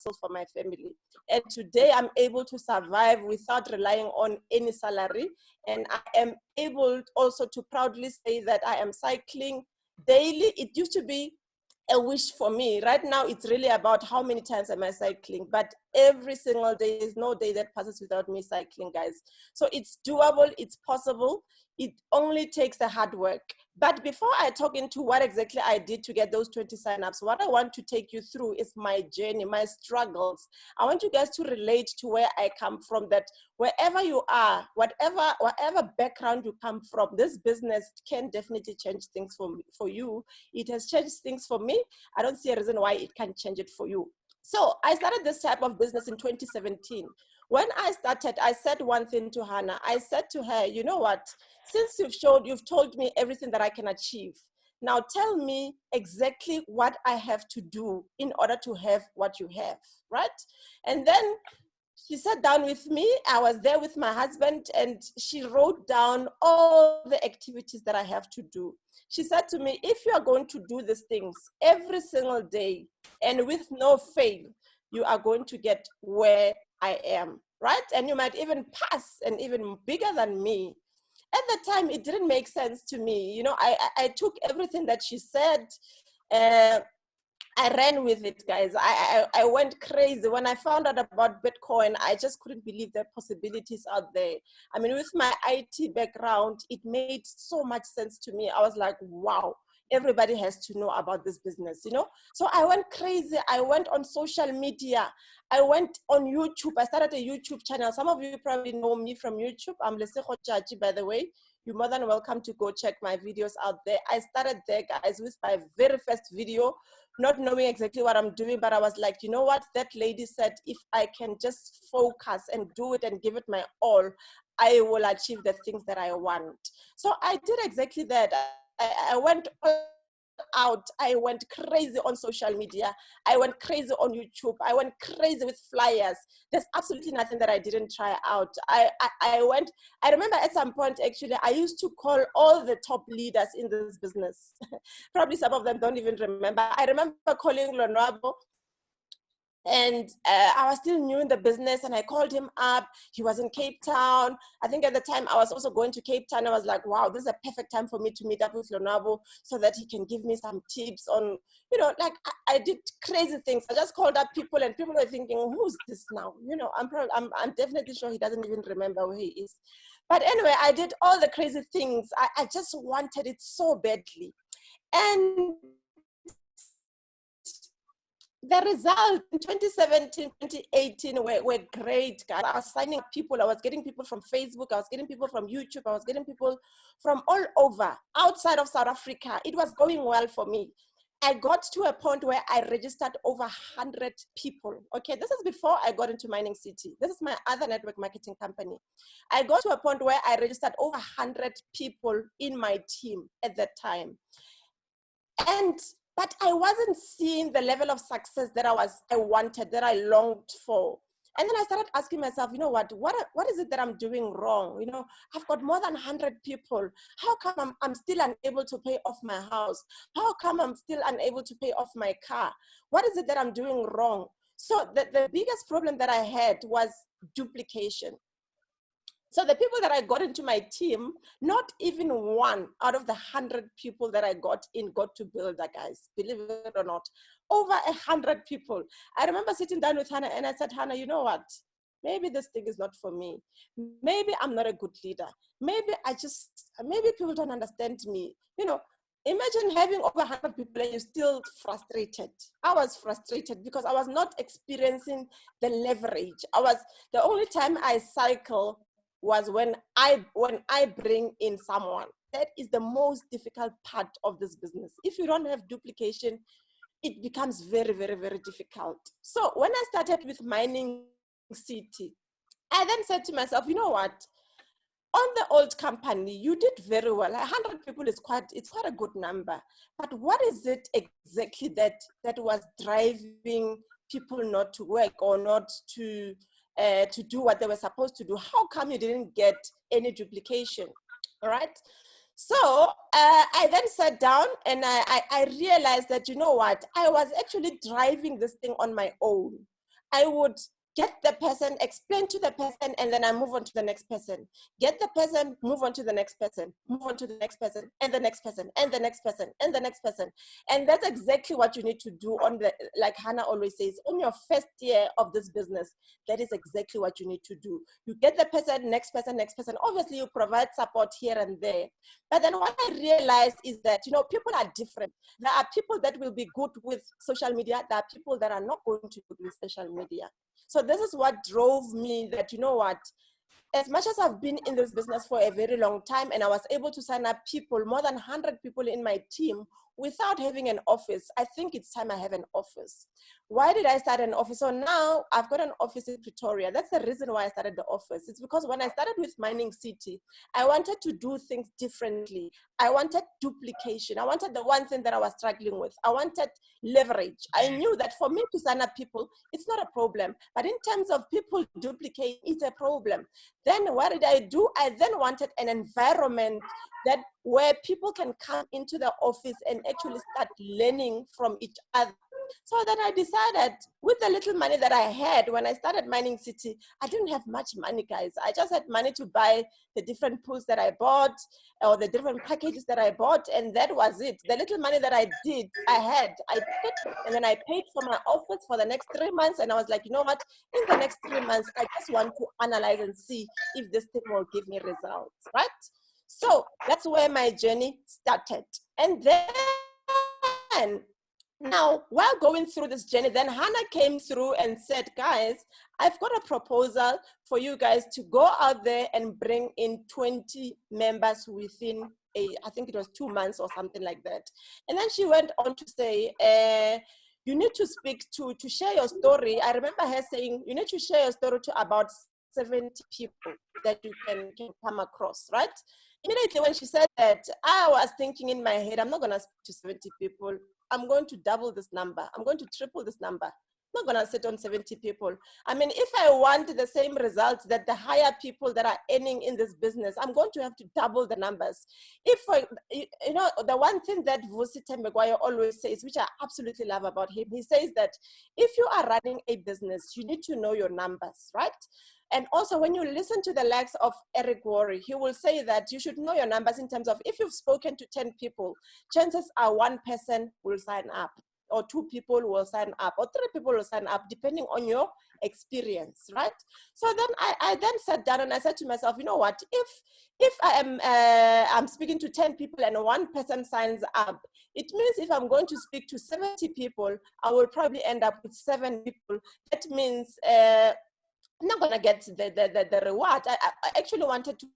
for my family. And today I'm able to survive without relying on any salary. And I am able also to proudly say that I am cycling daily. It used to be a wish for me. Right now, it's really about how many times am I cycling, but every single day, there's no day that passes without me cycling, guys. So it's doable, it's possible. It only takes the hard work. But before I talk into what exactly I did to get those 20 signups, what I want to take you through is my journey, my struggles. I want you guys to relate to where I come from, that wherever you are, whatever background you come from, this business can definitely change things for you. It has changed things for me. I don't see a reason why it can't change it for you. So I started this type of business in 2017. When I started, I said one thing to Hannah. I said to her, you know what, since you've told me everything that I can achieve, now tell me exactly what I have to do in order to have what you have, right? And then she sat down with me. I was there with my husband, and she wrote down all the activities that I have to do. She said to me, if you are going to do these things every single day and with no fail, you are going to get where I am, right? And you might even pass and even bigger than me. At the time, it didn't make sense to me. You know, I took everything that she said. I ran with it, guys. I went crazy. When I found out about Bitcoin, I just couldn't believe the possibilities out there. I mean, with my IT background, it made so much sense to me. I was like, wow, everybody has to know about this business, you know? So I went crazy. I went on social media. I went on YouTube. I started a YouTube channel. Some of you probably know me from YouTube. I'm Lesego Chachi, by the way. You're more than welcome to go check my videos out there. I started there, guys, with my very first video, not knowing exactly what I'm doing, but I was like, you know what? That lady said, if I can just focus and do it and give it my all, I will achieve the things that I want. So I did exactly that. I went out. I went crazy on social media. I went crazy on YouTube. I went crazy with flyers. There's absolutely nothing that I didn't try out. I remember at some point, actually, I used to call all the top leaders in this business. Probably some of them don't even remember. I remember calling Lonwabo, and I was still new in the business, and I called him up. He was in Cape Town. I think at the time I was also going to Cape Town. I was like, wow, this is a perfect time for me to meet up with Lonwabo so that he can give me some tips on, you know, like I did crazy things. I just called up people, and people were thinking, who's this now? You know, I'm definitely sure he doesn't even remember where he is. But anyway, I did all the crazy things. I just wanted it so badly. And the result in 2017, 2018 were great, guys. I was signing up people. I was getting people from Facebook. I was getting people from YouTube. I was getting people from all over, outside of South Africa. It was going well for me. I got to a point where I registered over 100 people. Okay, this is before I got into Mining City. This is my other network marketing company. I got to a point where I registered over 100 people in my team at that time. But I wasn't seeing the level of success that I wanted, that I longed for. And then I started asking myself, you know what is it that I'm doing wrong? You know, I've got more than 100 people. How come I'm still unable to pay off my house? How come I'm still unable to pay off my car? What is it that I'm doing wrong? So the biggest problem that I had was duplication. So the people that I got into my team, not even one out of the 100 people that I got to Builder, guys, believe it or not, over 100 people. I remember sitting down with Hannah, and I said, Hannah, you know what? Maybe this thing is not for me. Maybe I'm not a good leader. Maybe people don't understand me. You know, imagine having over 100 people and you're still frustrated. I was frustrated because I was not experiencing the leverage. The only time I cycle was when I bring in someone. That is the most difficult part of this business. If you don't have duplication, it becomes very, very, very difficult. So when I started with Mining City, I then said to myself, you know what? On the old company, you did very well. 100 people is quite a good number. But what is it exactly that was driving people not to work or not to do what they were supposed to do? How come you didn't get any duplication? All right. So I then sat down and I realized that, you know what, I was actually driving this thing on my own. I would get the person, explain to the person, and then I move on to the next person. Get the person, move on to the next person, move on to the next person, and the next person, and the next person, and the next person. And that's exactly what you need to do on the, like Hannah always says, on your first year of this business. That is exactly what you need to do. You get the person, next person, next person. Obviously, you provide support here and there. But then what I realized is that, you know, people are different. There are people that will be good with social media. There are people that are not going to be good with social media. So this is what drove me that, you know what, as much as I've been in this business for a very long time and I was able to sign up people, more than 100 people in my team without having an office, I think it's time I have an office. Why did I start an office? So now I've got an office in Pretoria. That's the reason why I started the office. It's because when I started with Mining City, I wanted to do things differently. I wanted duplication. I wanted the one thing that I was struggling with. I wanted leverage. I knew that for me to sign up people, it's not a problem. But in terms of people duplicate, it's a problem. Then what did I do? I then wanted an environment that where people can come into the office and actually start learning from each other. So then I decided, with the little money that I had when I started Mining City, I didn't have much money, guys. I just had money to buy the different pools that I bought or the different packages that I bought, and that was it. The little money that I had, I did it, and then I paid for my office for the next 3 months, and I was like, you know what? In the next 3 months, I just want to analyze and see if this thing will give me results, right? So that's where my journey started. And then, now, while going through this journey, then Hannah came through and said, guys, I've got a proposal for you guys to go out there and bring in 20 members within I think it was 2 months or something like that. And then she went on to say, you need to speak to share your story. I remember her saying, you need to share your story to about 70 people that you can come across, right? Immediately when she said that, I was thinking in my head, I'm not going to speak to 70 people. I'm going to double this number. I'm going to triple this number. I'm not going to sit on 70 people. I mean, if I want the same results that the higher people that are earning in this business, I'm going to have to double the numbers. If, you know, the one thing that Vusi Thembekwayo always says, which I absolutely love about him, he says that if you are running a business, you need to know your numbers, right? And also when you listen to the likes of Eric Worre, he will say that you should know your numbers in terms of if you've spoken to 10 people, chances are one person will sign up, or 2 people will sign up, or 3 people will sign up, depending on your experience, right? So then I then sat down and I said to myself, you know what, if I am I'm speaking to 10 people and 1 person signs up, it means if I'm going to speak to 70 people, I will probably end up with 7 people. That means I'm not going to get the reward. I actually wanted to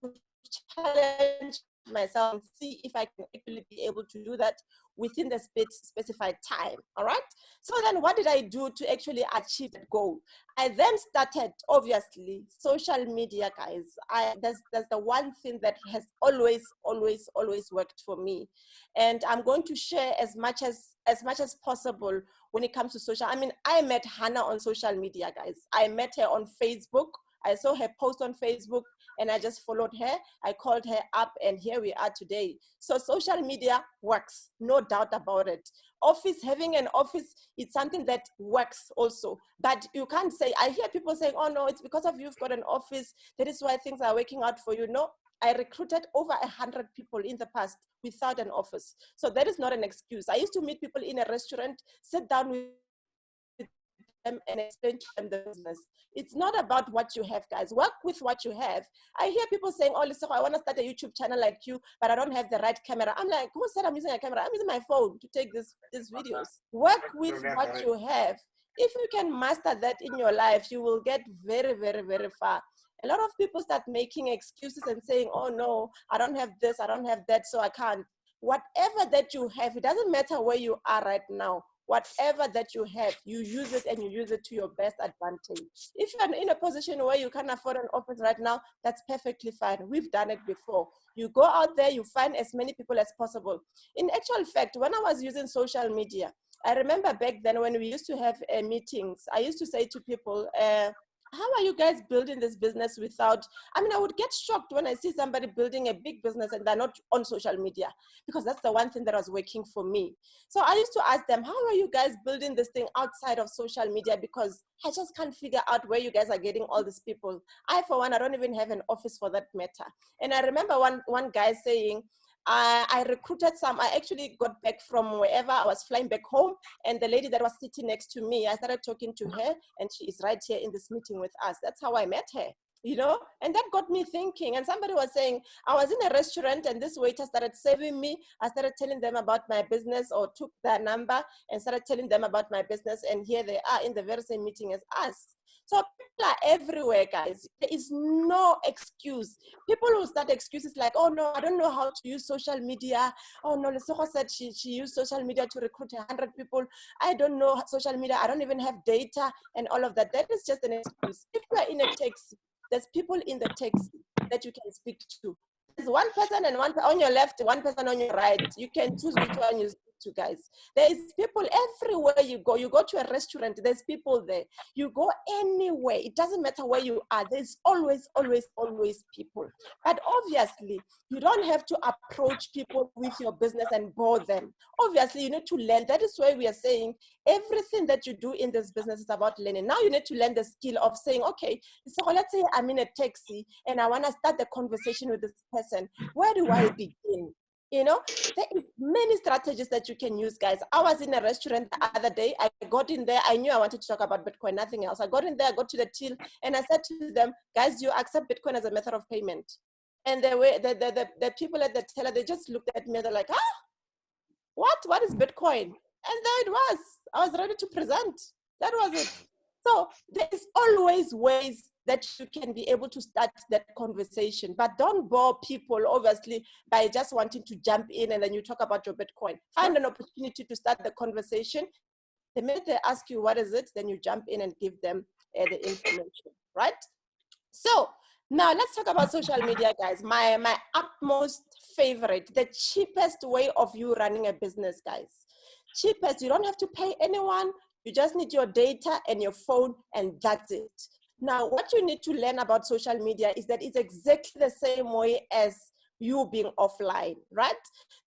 challenge myself and see if I can actually be able to do that within the specified time, all right? So then what did I do to actually achieve that goal? I then started, obviously, social media, guys. That's the one thing that has always worked for me. And I'm going to share as much as possible when it comes to social. I mean, I met Hannah on social media, guys. I met her on Facebook. I saw her post on Facebook and I just followed her. I called her up and here we are today. So social media works, no doubt about it. Having an office, it's something that works also. But you can't say, I hear people saying, oh no, it's because of you've got an office, that is why things are working out for you. No, I recruited over 100 people in the past without an office. So that is not an excuse. I used to meet people in a restaurant, sit down with them and explain to them the business. It's not about what you have, guys. Work with what you have. I hear people saying, oh, listen, I want to start a YouTube channel like you, but I don't have the right camera. I'm like, who said I'm using a camera? I'm using my phone to take these videos. Work with what you have. If you can master that in your life, you will get very, very, very far. A lot of people start making excuses and saying, oh no, I don't have this, I don't have that, so I can't. Whatever that you have, it doesn't matter where you are right now. Whatever that you have, you use it and you use it to your best advantage. If you're in a position where you can't afford an office right now, that's perfectly fine. We've done it before. You go out there, you find as many people as possible. In actual fact, when I was using social media, I remember back then when we used to have meetings, I used to say to people, how are you guys building this business without, I mean, I would get shocked when I see somebody building a big business and they're not on social media, because that's the one thing that was working for me. So I used to ask them, how are you guys building this thing outside of social media? Because I just can't figure out where you guys are getting all these people. I, for one, I don't even have an office for that matter. And I remember one guy saying, I recruited some. I actually got back from wherever I was flying back home, and the lady that was sitting next to me, I started talking to her, and she is right here in this meeting with us. That's how I met her, you know, and that got me thinking. And somebody was saying, I was in a restaurant and this waiter started saving me. I started telling them about my business, or took their number and started telling them about my business, and here they are in the very same meeting as us. So people are everywhere, guys. There is no excuse. People will start excuses like, oh no, I don't know how to use social media. Oh no, Lesego said she used social media to recruit 100 people. I don't know social media. I don't even have data and all of that. That is just an excuse. If you are in a taxi, there's people in the taxi that you can speak to. There's one person and one on your left, one person on your right. You can choose which one you speak to, guys. There is people everywhere you go. You go to a restaurant, there's people there. You go anywhere, it doesn't matter where you are. There's always, always, always people. But obviously, you don't have to approach people with your business and bore them. Obviously, you need to learn. That is why we are saying everything that you do in this business is about learning. Now you need to learn the skill of saying, okay, so let's say I'm in a taxi and I want to start the conversation with this person. Where do I begin? You know, there is many strategies that you can use, guys. I was in a restaurant the other day. I got in there. I knew I wanted to talk about Bitcoin, nothing else. I got in there, I got to the till, and I said to them, guys, do you accept Bitcoin as a method of payment? And the people at the teller, they just looked at me, they're like, ah, what is Bitcoin? And there it was. I was ready to present. That was it. So there's always ways that you can be able to start that conversation, but don't bore people, obviously, by just wanting to jump in and then you talk about your Bitcoin. Find an opportunity to start the conversation. The minute they ask you, what is it? Then you jump in and give them the information, right? So now let's talk about social media, guys. My utmost favorite, the cheapest way of you running a business, guys. Cheapest, you don't have to pay anyone. You just need your data and your phone, and that's it. Now, what you need to learn about social media is that it's exactly the same way as you being offline, right?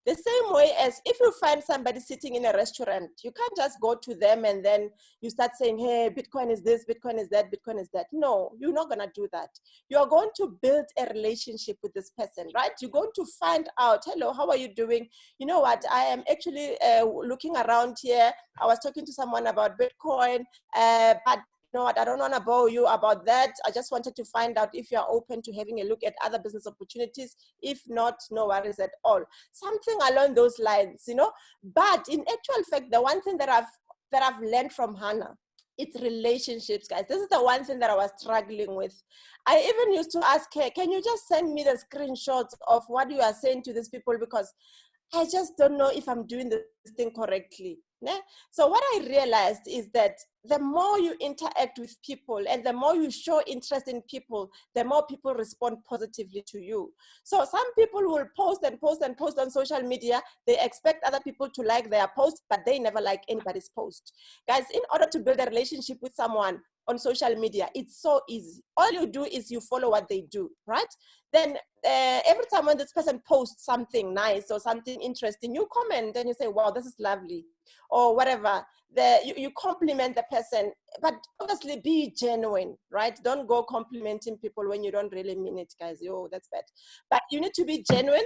The same way as if you find somebody sitting in a restaurant, you can't just go to them and then you start saying, hey, Bitcoin is this, Bitcoin is that, Bitcoin is that. No, you're not gonna do that. You're going to build a relationship with this person, right? You're going to find out, hello, how are you doing? You know what, I am actually looking around here. I was talking to someone about Bitcoin, but you know what, I don't want to bore you about that. I just wanted to find out if you're open to having a look at other business opportunities. If not, no worries at all. Something along those lines, you know. But in actual fact, the one thing that I've learned from Hannah, it's relationships, guys. This is the one thing that I was struggling with. I even used to ask her, can you just send me the screenshots of what you are saying to these people? Because I just don't know if I'm doing this thing correctly. Né? So what I realized is that the more you interact with people and the more you show interest in people, the more people respond positively to you. So some people will post and post and post on social media. They expect other people to like their post, but they never like anybody's post. Guys, in order to build a relationship with someone on social media, it's so easy. All you do is you follow what they do, right? Then every time when this person posts something nice or something interesting, you comment and you say, wow, this is lovely, or whatever. You compliment the person, but obviously be genuine, right? Don't go complimenting people when you don't really mean it, guys. Yo, that's bad. But you need to be genuine.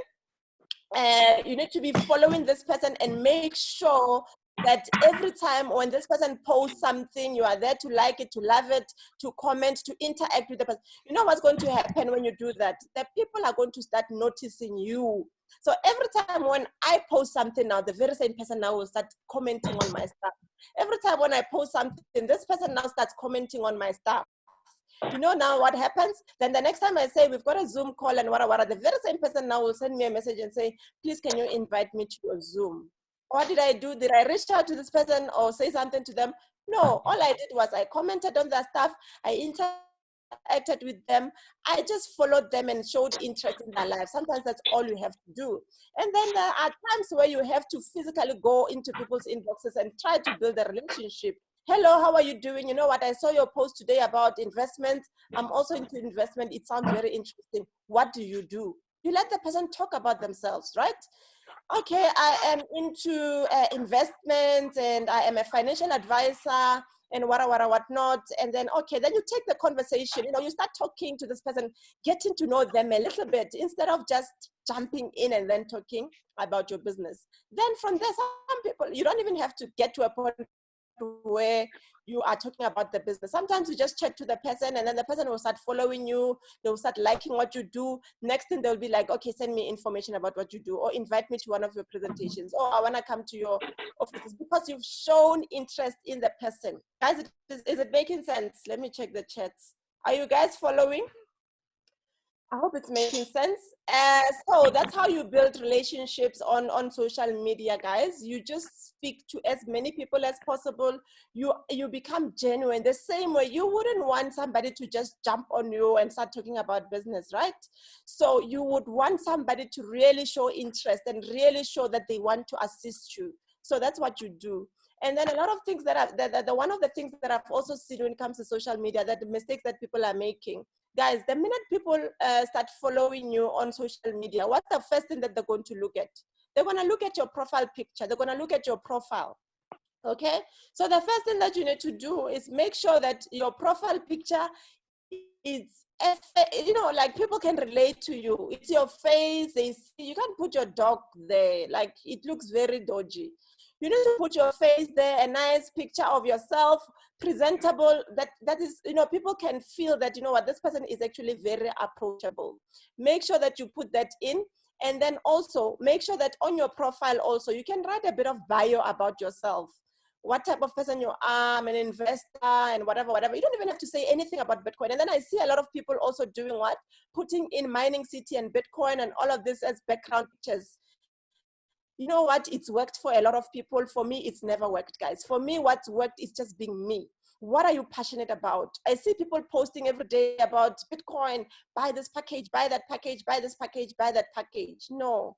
You need to be following this person and make sure that every time when this person posts something, you are there to like it, to love it, to comment, to interact with the person. You know what's going to happen when you do that? The people are going to start noticing you. So every time when I post something now, the very same person now will start commenting on my stuff. Every time when I post something, this person now starts commenting on my stuff. You know now what happens? Then the next time I say, we've got a Zoom call and whatever, the very same person now will send me a message and say, please, can you invite me to your Zoom? What did I do? Did I reach out to this person or say something to them? No, all I did was I commented on their stuff. I interacted with them. I just followed them and showed interest in their life. Sometimes that's all you have to do. And then there are times where you have to physically go into people's inboxes and try to build a relationship. hello, how are you doing? You know what, I saw your post today about investments. I'm also into investment. It sounds very interesting. What do you do? You let the person talk about themselves, right? Okay, I am into investments and I am a financial advisor and whatnot. And then, okay, then you take the conversation, you know, you start talking to this person, getting to know them a little bit instead of just jumping in and then talking about your business. Then from there, some people, you don't even have to get to a point where you are talking about the business. Sometimes you just chat to the person and then the person will start following you. They'll start liking what you do. Next thing they'll be like, okay, send me information about what you do or invite me to one of your presentations. Or I want to come to your offices, because you've shown interest in the person. Guys, is it making sense? Let me check the chats. Are you guys following? I hope it's making sense. So that's how you build relationships on social media, guys. You just speak to as many people as possible. You become genuine. The same way you wouldn't want somebody to just jump on you and start talking about business, right? So you would want somebody to really show interest and really show that they want to assist you. So that's what you do. And then a lot of things one of the things that I've also seen when it comes to social media, that the mistakes that people are making. Guys, the minute people start following you on social media, what's the first thing that they're going to look at? They're going to look at your profile picture. They're going to look at your profile. Okay? So the first thing that you need to do is make sure that your profile picture is, you know, like people can relate to you. It's your face. They see, you can't put your dog there. Like, it looks very dodgy. You need to put your face there, a nice picture of yourself, presentable, that is, you know, people can feel that, you know what, this person is actually very approachable. Make sure that you put that in. And then also make sure that on your profile also, you can write a bit of bio about yourself. What type of person you are, I'm an investor and whatever. You don't even have to say anything about Bitcoin. And then I see a lot of people also doing what? Putting in Mining City and Bitcoin and all of this as background pictures. You know what? It's worked for a lot of people. For me, it's never worked, guys. For me, what's worked is just being me. What are you passionate about? I see people posting every day about Bitcoin, buy this package, buy that package, buy this package, buy that package. No.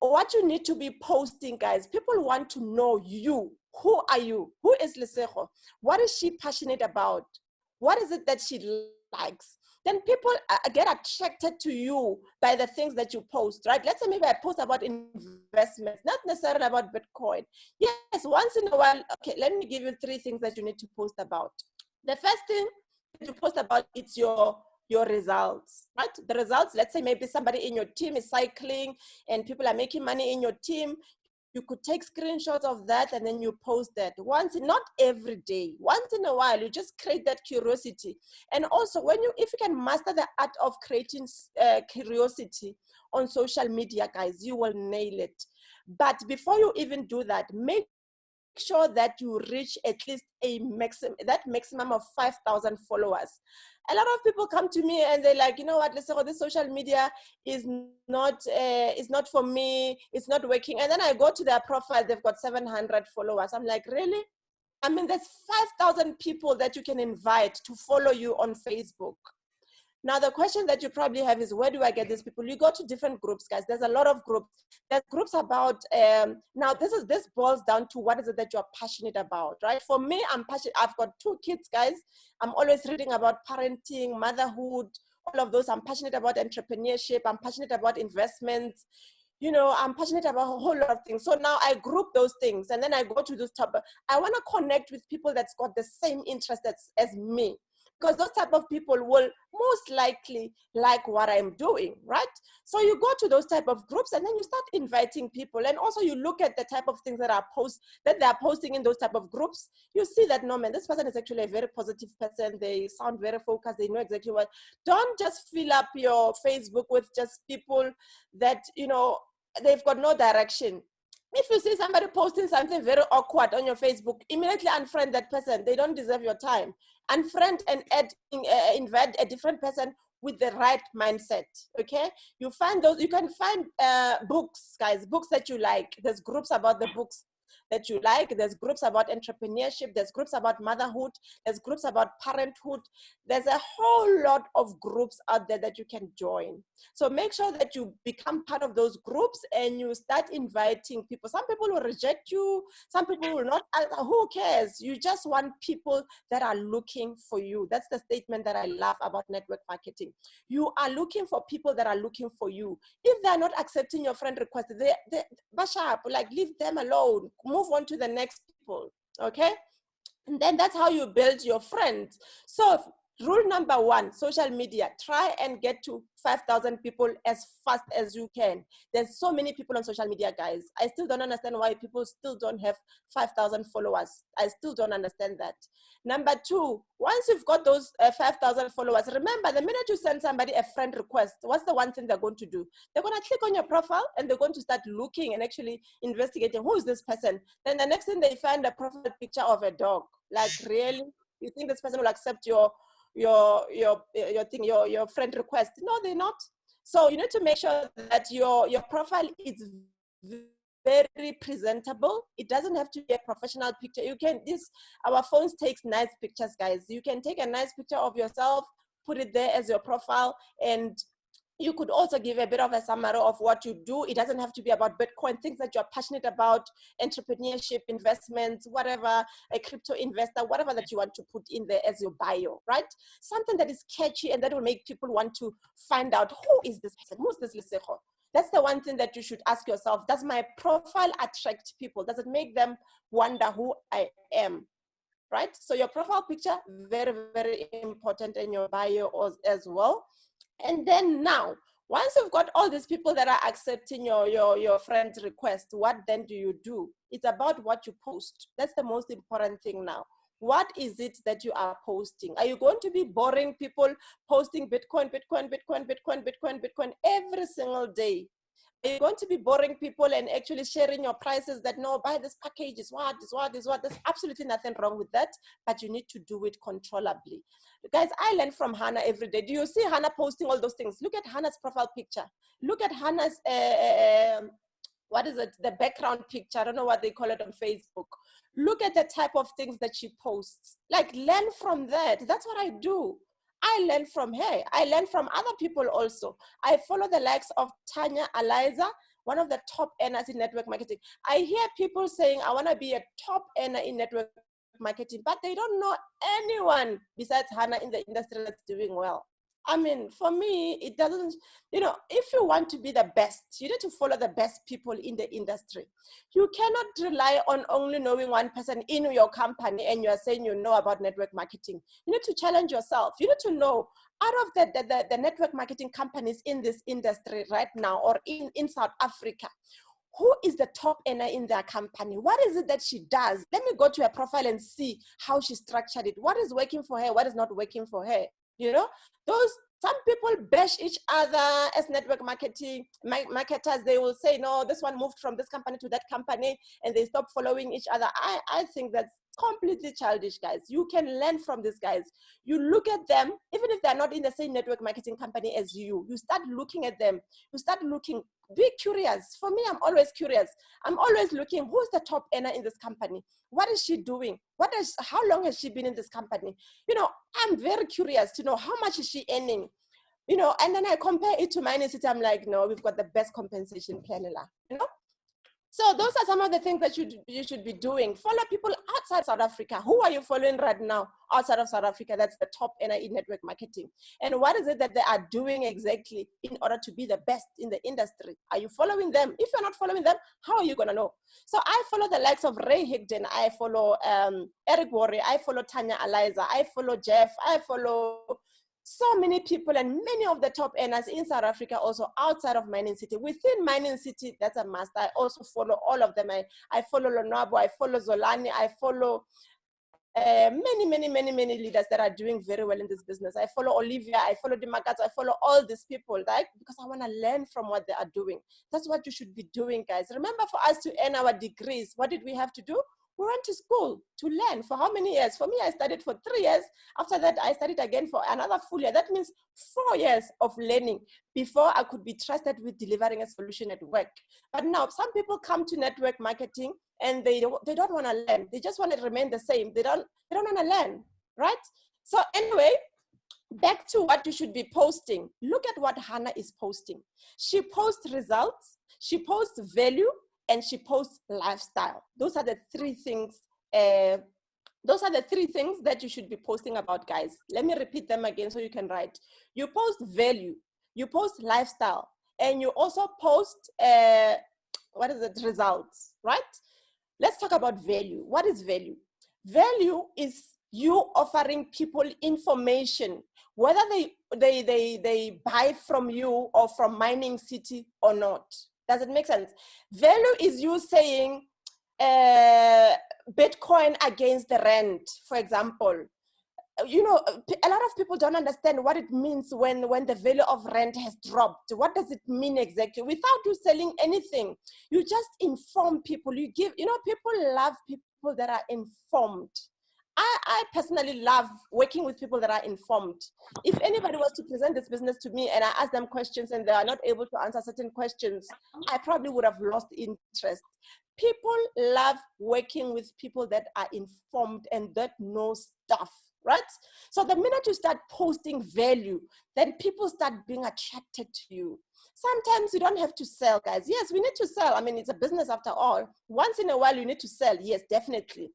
What you need to be posting, guys, people want to know you. Who are you? Who is Lesego? What is she passionate about? What is it that she likes? Then people get attracted to you by the things that you post, right? Let's say maybe I post about investments, not necessarily about Bitcoin. Yes, once in a while, okay, let me give you 3 things that you need to post about. The first thing that you post about, it's your results, right? The results, let's say maybe somebody in your team is cycling and people are making money in your team. You could take screenshots of that and then you post that once, not every day, once in a while. You just create that curiosity. And also, if you can master the art of creating curiosity on social media, guys, you will nail it. But before you even do that, make sure that you reach at least that maximum of 5,000 followers. A lot of people come to me and they're like, you know what, this social media is not for me, it's not working. And then I go to their profile, they've got 700 followers. I'm like, really? I mean, there's 5,000 people that you can invite to follow you on Facebook. Now, the question that you probably have is, where do I get these people? You go to different groups, guys. There's a lot of groups. There's groups about, now this boils down to what is it that you're passionate about, right? For me, I'm passionate. I've got 2 kids, guys. I'm always reading about parenting, motherhood, all of those. I'm passionate about entrepreneurship. I'm passionate about investments. You know, I'm passionate about a whole lot of things. So now I group those things and then I go to this topic. I want to connect with people that's got the same interest as me, because those type of people will most likely like what I'm doing, right? So you go to those type of groups and then you start inviting people. And also you look at the type of things that they are posting in those type of groups. You see that, no, man, this person is actually a very positive person. They sound very focused. They know exactly what. Don't just fill up your Facebook with just people that, you know, they've got no direction. If you see somebody posting something very awkward on your Facebook, immediately unfriend that person. They don't deserve your time. Unfriend and invite a different person with the right mindset, okay? You can find books, guys, books that you like. There's groups about the books. that you like. There's groups about entrepreneurship. There's groups about motherhood. There's groups about parenthood. There's a whole lot of groups out there that you can join. So make sure that you become part of those groups and you start inviting people. Some people will reject you. Some people will not. Who cares? You just want people that are looking for you. That's the statement that I love about network marketing. You are looking for people that are looking for you. If they're not accepting your friend request, they bash up, like leave them alone, move on to the next people, okay? And then that's how you build your friends. So rule number one, social media, try and get to 5,000 people as fast as you can. There's so many people on social media, guys. I still don't understand why people still don't have 5,000 followers. I still don't understand that. Number two, once you've got those 5,000 followers, remember the minute you send somebody a friend request, what's the one thing they're going to do? They're going to click on your profile and they're going to start looking and actually investigating who is this person. Then the next thing they find a profile picture of a dog. Like, really? You think this person will accept your friend request? No, they're not. So you need to make sure that your profile is very presentable. It doesn't have to be a professional picture. You can, our phones takes nice pictures, guys. You can take a nice picture of yourself, put it there as your profile, and you could also give a bit of a summary of what you do. It doesn't have to be about Bitcoin, things that you're passionate about, entrepreneurship, investments, whatever, a crypto investor, whatever that you want to put in there as your bio, right? Something that is catchy and that will make people want to find out, who is this person? Who's this Lesego? That's the one thing that you should ask yourself. Does my profile attract people? Does it make them wonder who I am? Right? So your profile picture, very, very important in your bio as well. And then now, once you've got all these people that are accepting your friend's request, what then do you do? It's about what you post. That's the most important thing now. What is it that you are posting? Are you going to be boring people posting Bitcoin, Bitcoin, Bitcoin, Bitcoin, Bitcoin, Bitcoin every single day? Are you going to be boring people and actually sharing your prices that, no, buy this package, is what, is what, is what? There's absolutely nothing wrong with that, but you need to do it controllably. Guys, I learn from Hannah every day. Do you see Hannah posting all those things? Look at Hannah's profile picture. Look at Hannah's, what is it? The background picture. I don't know what they call it on Facebook. Look at the type of things that she posts. Like, learn from that. That's what I do. I learn from her. I learn from other people also. I follow the likes of Tanya Eliza, one of the top earners in network marketing. I hear people saying, I want to be a top earner in network marketing, but they don't know anyone besides Hannah in the industry that's doing well. I mean, for me, it doesn't, if you want to be the best, you need to follow the best people in the industry. You cannot rely on only knowing one person in your company and you are saying you know about network marketing. You need to challenge yourself. You need to know, out of the network marketing companies in this industry right now, or in South Africa, who is the top earner in their company? What is it that she does? Let me go to her profile and see how she structured it. What is working for her? What is not working for her? Some people bash each other as network marketers. They will say, no, this one moved from this company to that company, and they stop following each other. I think that's completely childish, guys. You can learn from these guys. You look at them, even if they're not in the same network marketing company as you. You start looking at them. You start looking. Be curious. For me, I'm always curious. I'm always looking, who's the top earner in this company? What is she doing? How long has she been in this company? I'm very curious to know, how much is she earning? And then I compare it to mine. I'm like, no, we've got the best compensation plan. So those are some of the things that you should be doing. Follow people outside South Africa. Who are you following right now outside of South Africa that's the top earner in network marketing? And what is it that they are doing exactly in order to be the best in the industry? Are you following them? If you're not following them, how are you going to know? So I follow the likes of Ray Higdon. I follow Eric Worre. I follow Tanya Eliza. I follow Jeff. I follow so many people, and many of the top earners in South Africa, also outside of Mining City. Within Mining City, that's a must. I also follow all of them. I follow Lonabo, I follow Zolani, I follow many leaders that are doing very well in this business. I follow Olivia, I follow Dimakato, I follow all these people, right? Because I want to learn from what they are doing. That's what you should be doing, guys. Remember, for us to earn our degrees, what did we have to do? We went to school to learn for how many years? For me, I studied for 3 years. After that, I studied again for another full year. That means 4 years of learning before I could be trusted with delivering a solution at work. But now some people come to network marketing and they don't want to learn. They just want to remain the same. They don't want to learn, right? So anyway, back to what you should be posting. Look at what Hannah is posting. She posts results, she posts value, and she posts lifestyle. Those are the three things. Those are the three things that you should be posting about, guys. Let me repeat them again so you can write. You post value, you post lifestyle, and you also post results, right? Let's talk about value. What is value? Value is you offering people information, whether they buy from you or from Mining City or not. Does it make sense? Value is you saying Bitcoin against the rand, for example. You know, a lot of people don't understand what it means when the value of rent has dropped. What does it mean exactly? Without you selling anything, you just inform people. You give, you know, people love people that are informed. I personally love working with people that are informed. If anybody was to present this business to me and I ask them questions and they are not able to answer certain questions, I probably would have lost interest. People love working with people that are informed and that know stuff, right? So the minute you start posting value, then people start being attracted to you. Sometimes you don't have to sell, guys. Yes, we need to sell. I mean, it's a business after all. Once in a while, you need to sell. Yes, definitely.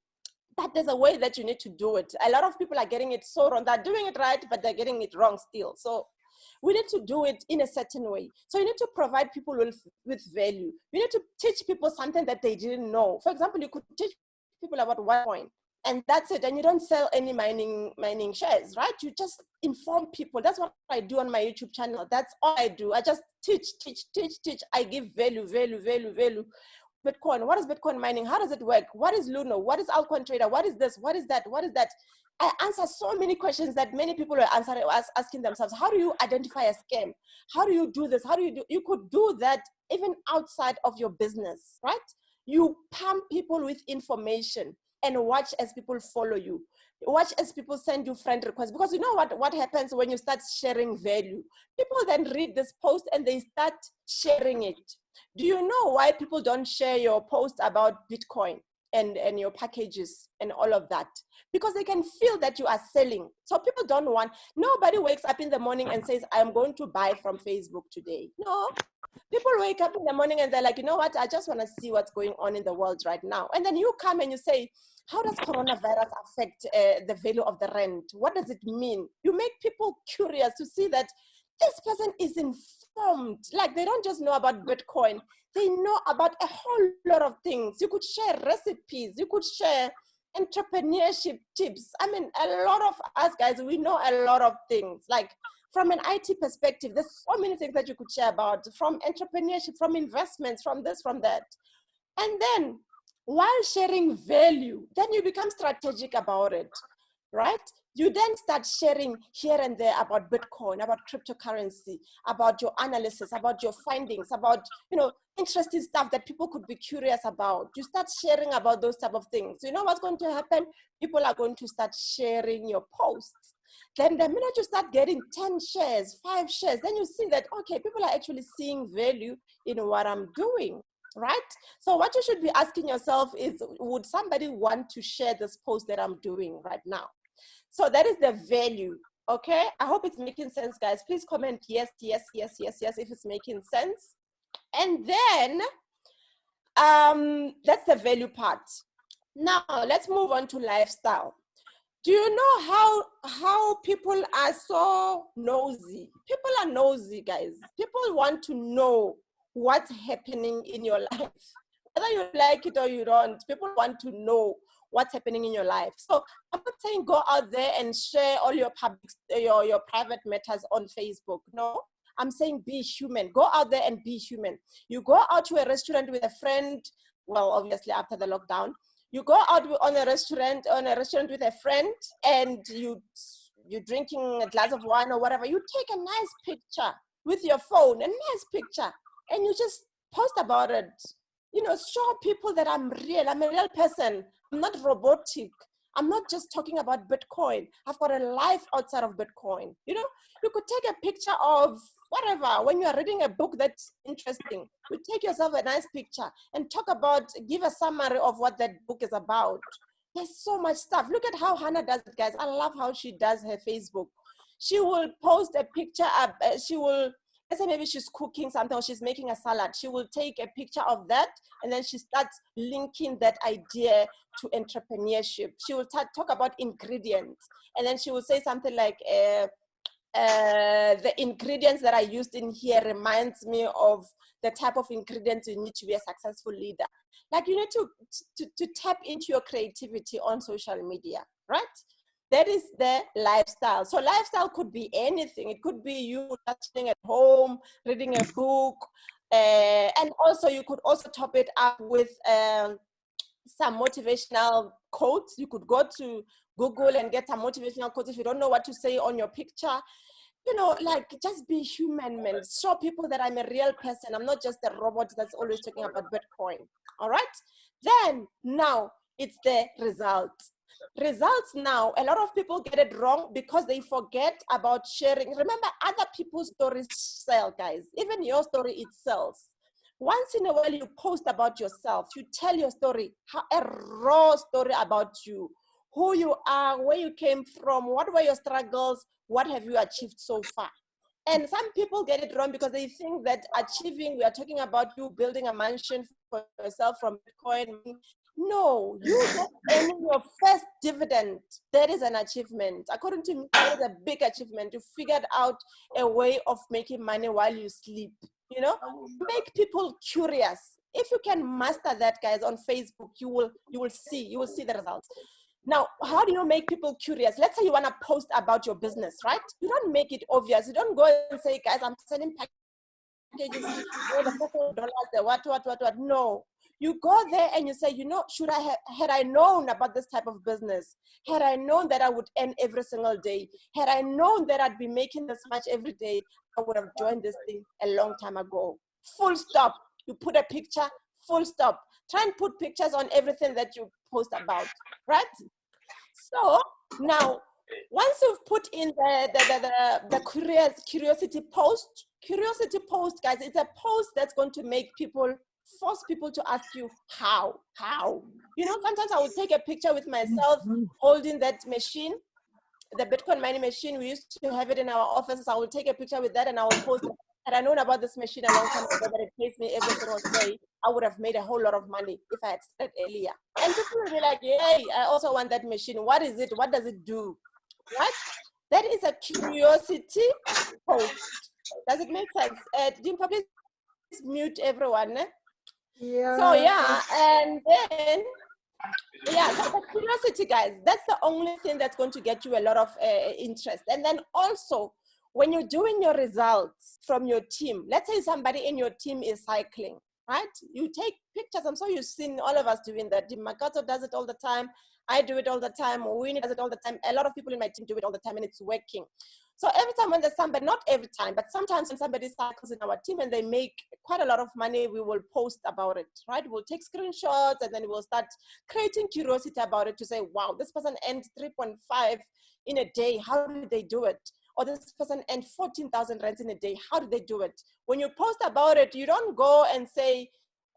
But there's a way that you need to do it. A lot of people are getting it so wrong. They're doing it right, but they're getting it wrong still. So we need to do it in a certain way. So you need to provide people with value. You need to teach people something that they didn't know. For example, you could teach people about OneCoin, and that's it. And you don't sell any mining shares, right? You just inform people. That's what I do on my YouTube channel. That's all I do. I just teach. I give value. Bitcoin, what is Bitcoin mining? How does it work? What is Luno? What is Altcoin Trader? What is this? What is that? What is that? I answer so many questions that many people are asking themselves. How do you identify a scam? How do you do this? How do you do? You could do that even outside of your business, right? You pump people with information and watch as people follow you. Watch as people send you friend requests, because you know what happens when you start sharing value? People then read this post and they start sharing it. Do you know why people don't share your post about Bitcoin and your packages and all of that? Because they can feel that you are selling. So people don't want, nobody wakes up in the morning and says, I'm going to buy from Facebook today. No. People wake up in the morning and they're like, you know what, I just want to see what's going on in the world right now. And then you come and you say, how does coronavirus affect the value of the rent? What does it mean? You make people curious to see that this person is informed. Like, they don't just know about Bitcoin. They know about a whole lot of things. You could share recipes. You could share entrepreneurship tips. I mean, a lot of us guys, we know a lot of things. Like, from an IT perspective, there's so many things that you could share about, from entrepreneurship, from investments, from this, from that. And then while sharing value, then you become strategic about it, right? You then start sharing here and there about Bitcoin, about cryptocurrency, about your analysis, about your findings, about, you know, interesting stuff that people could be curious about. You start sharing about those type of things. You know what's going to happen? People are going to start sharing your posts. Then the minute you start getting 10 shares, 5 shares, then you see that, okay, people are actually seeing value in what I'm doing, right? So what you should be asking yourself is, would somebody want to share this post that I'm doing right now? So that is the value, okay? I hope it's making sense, guys. Please comment yes, if it's making sense. And then that's the value part. Now let's move on to lifestyle. Do you know how people are so nosy? People are nosy, guys. People want to know what's happening in your life. Whether you like it or you don't, people want to know what's happening in your life. So I'm not saying go out there and share all your your private matters on Facebook. No, I'm saying be human. Go out there and be human. You go out to a restaurant with a friend, well, obviously after the lockdown, you go out on a restaurant with a friend and you're drinking a glass of wine or whatever. You take a nice picture with your phone, a nice picture, and you just post about it. you know, show people that I'm real. I'm a real person. I'm not robotic. I'm not just talking about Bitcoin. I've got a life outside of Bitcoin. You know, you could take a picture of whatever. When you are reading a book that's interesting, you take yourself a nice picture and talk about, give a summary of what that book is about. There's so much stuff. Look at how Hannah does it, guys. I love how she does her Facebook. She will post a picture up. She will, let's say maybe she's cooking something or she's making a salad. She will take a picture of that and then she starts linking that idea to entrepreneurship. She will talk about ingredients and then she will say something like, the ingredients that I used in here reminds me of the type of ingredients you need to be a successful leader. Like you need to tap into your creativity on social media, right? That is the lifestyle. So lifestyle could be anything. It could be you sitting at home, reading a book, and also you could also top it up with some motivational quotes. You could go to Google and get some motivational quotes if you don't know what to say on your picture. You know, like just be human, man. Show people that I'm a real person. I'm not just a robot that's always talking about Bitcoin. All right. Then now it's the results. Results now, a lot of people get it wrong because they forget about sharing. Remember, other people's stories sell, guys. Even your story, it sells. Once in a while, you post about yourself. You tell your story, a raw story about you, who you are, where you came from, what were your struggles, what have you achieved so far. And some people get it wrong because they think that achieving, we are talking about you building a mansion for yourself from Bitcoin. No, you just earning your first dividend. That is an achievement. According to me, that is a big achievement. You figured out a way of making money while you sleep. You know, make people curious. If you can master that, guys, on Facebook, you will see the results. Now, how do you make people curious? Let's say you want to post about your business, right? You don't make it obvious. You don't go and say, guys, I'm selling packages, the $4 the what. No. You go there and you say, you know, had I known about this type of business, had I known that I would earn every single day, had I known that I'd be making this much every day, I would have joined this thing a long time ago. Full stop. You put a picture, full stop. Try and put pictures on everything that you post about, right? So now, once you've put in the curiosity post, guys, it's a post that's going to make people, force people to ask you how. You know, sometimes I will take a picture with myself holding that machine, the Bitcoin mining machine. We used to have it in our offices. I will take a picture with that and I will post it. Had I known about this machine a long time ago that it pays me every single day, I would have made a whole lot of money if I had started earlier. And people will be like, hey, I also want that machine. What is it? What does it do? Right? That is a curiosity post. Does it make sense? Dimpa, please mute everyone. Yeah. So yeah, and then, yeah, so the curiosity, guys, that's the only thing that's going to get you a lot of interest. And then also, when you're doing your results from your team, let's say somebody in your team is cycling, right? You take pictures. I'm sure you've seen all of us doing that. Makato does it all the time. I do it all the time. Winnie does it all the time. A lot of people in my team do it all the time, and it's working. So every time when there's somebody, not every time, but sometimes when somebody cycles in our team and they make quite a lot of money, we will post about it, right? We'll take screenshots and then we'll start creating curiosity about it to say, wow, this person earned 3.5 in a day. How did they do it? Or this person earned 14,000 rands in a day. How did they do it? When you post about it, you don't go and say,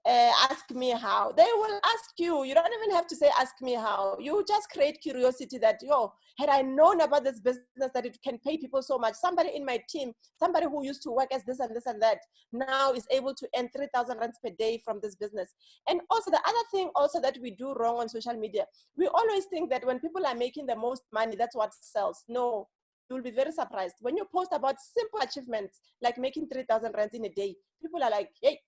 ask me how. They will ask you. You don't even have to say, ask me how. You just create curiosity that, yo, had I known about this business that it can pay people so much, somebody in my team, somebody who used to work as this and this and that, now is able to earn 3,000 rands per day from this business. And also the other thing also that we do wrong on social media, we always think that when people are making the most money, that's what sells. No, you'll be very surprised. When you post about simple achievements, like making 3,000 rands in a day, people are like, hey,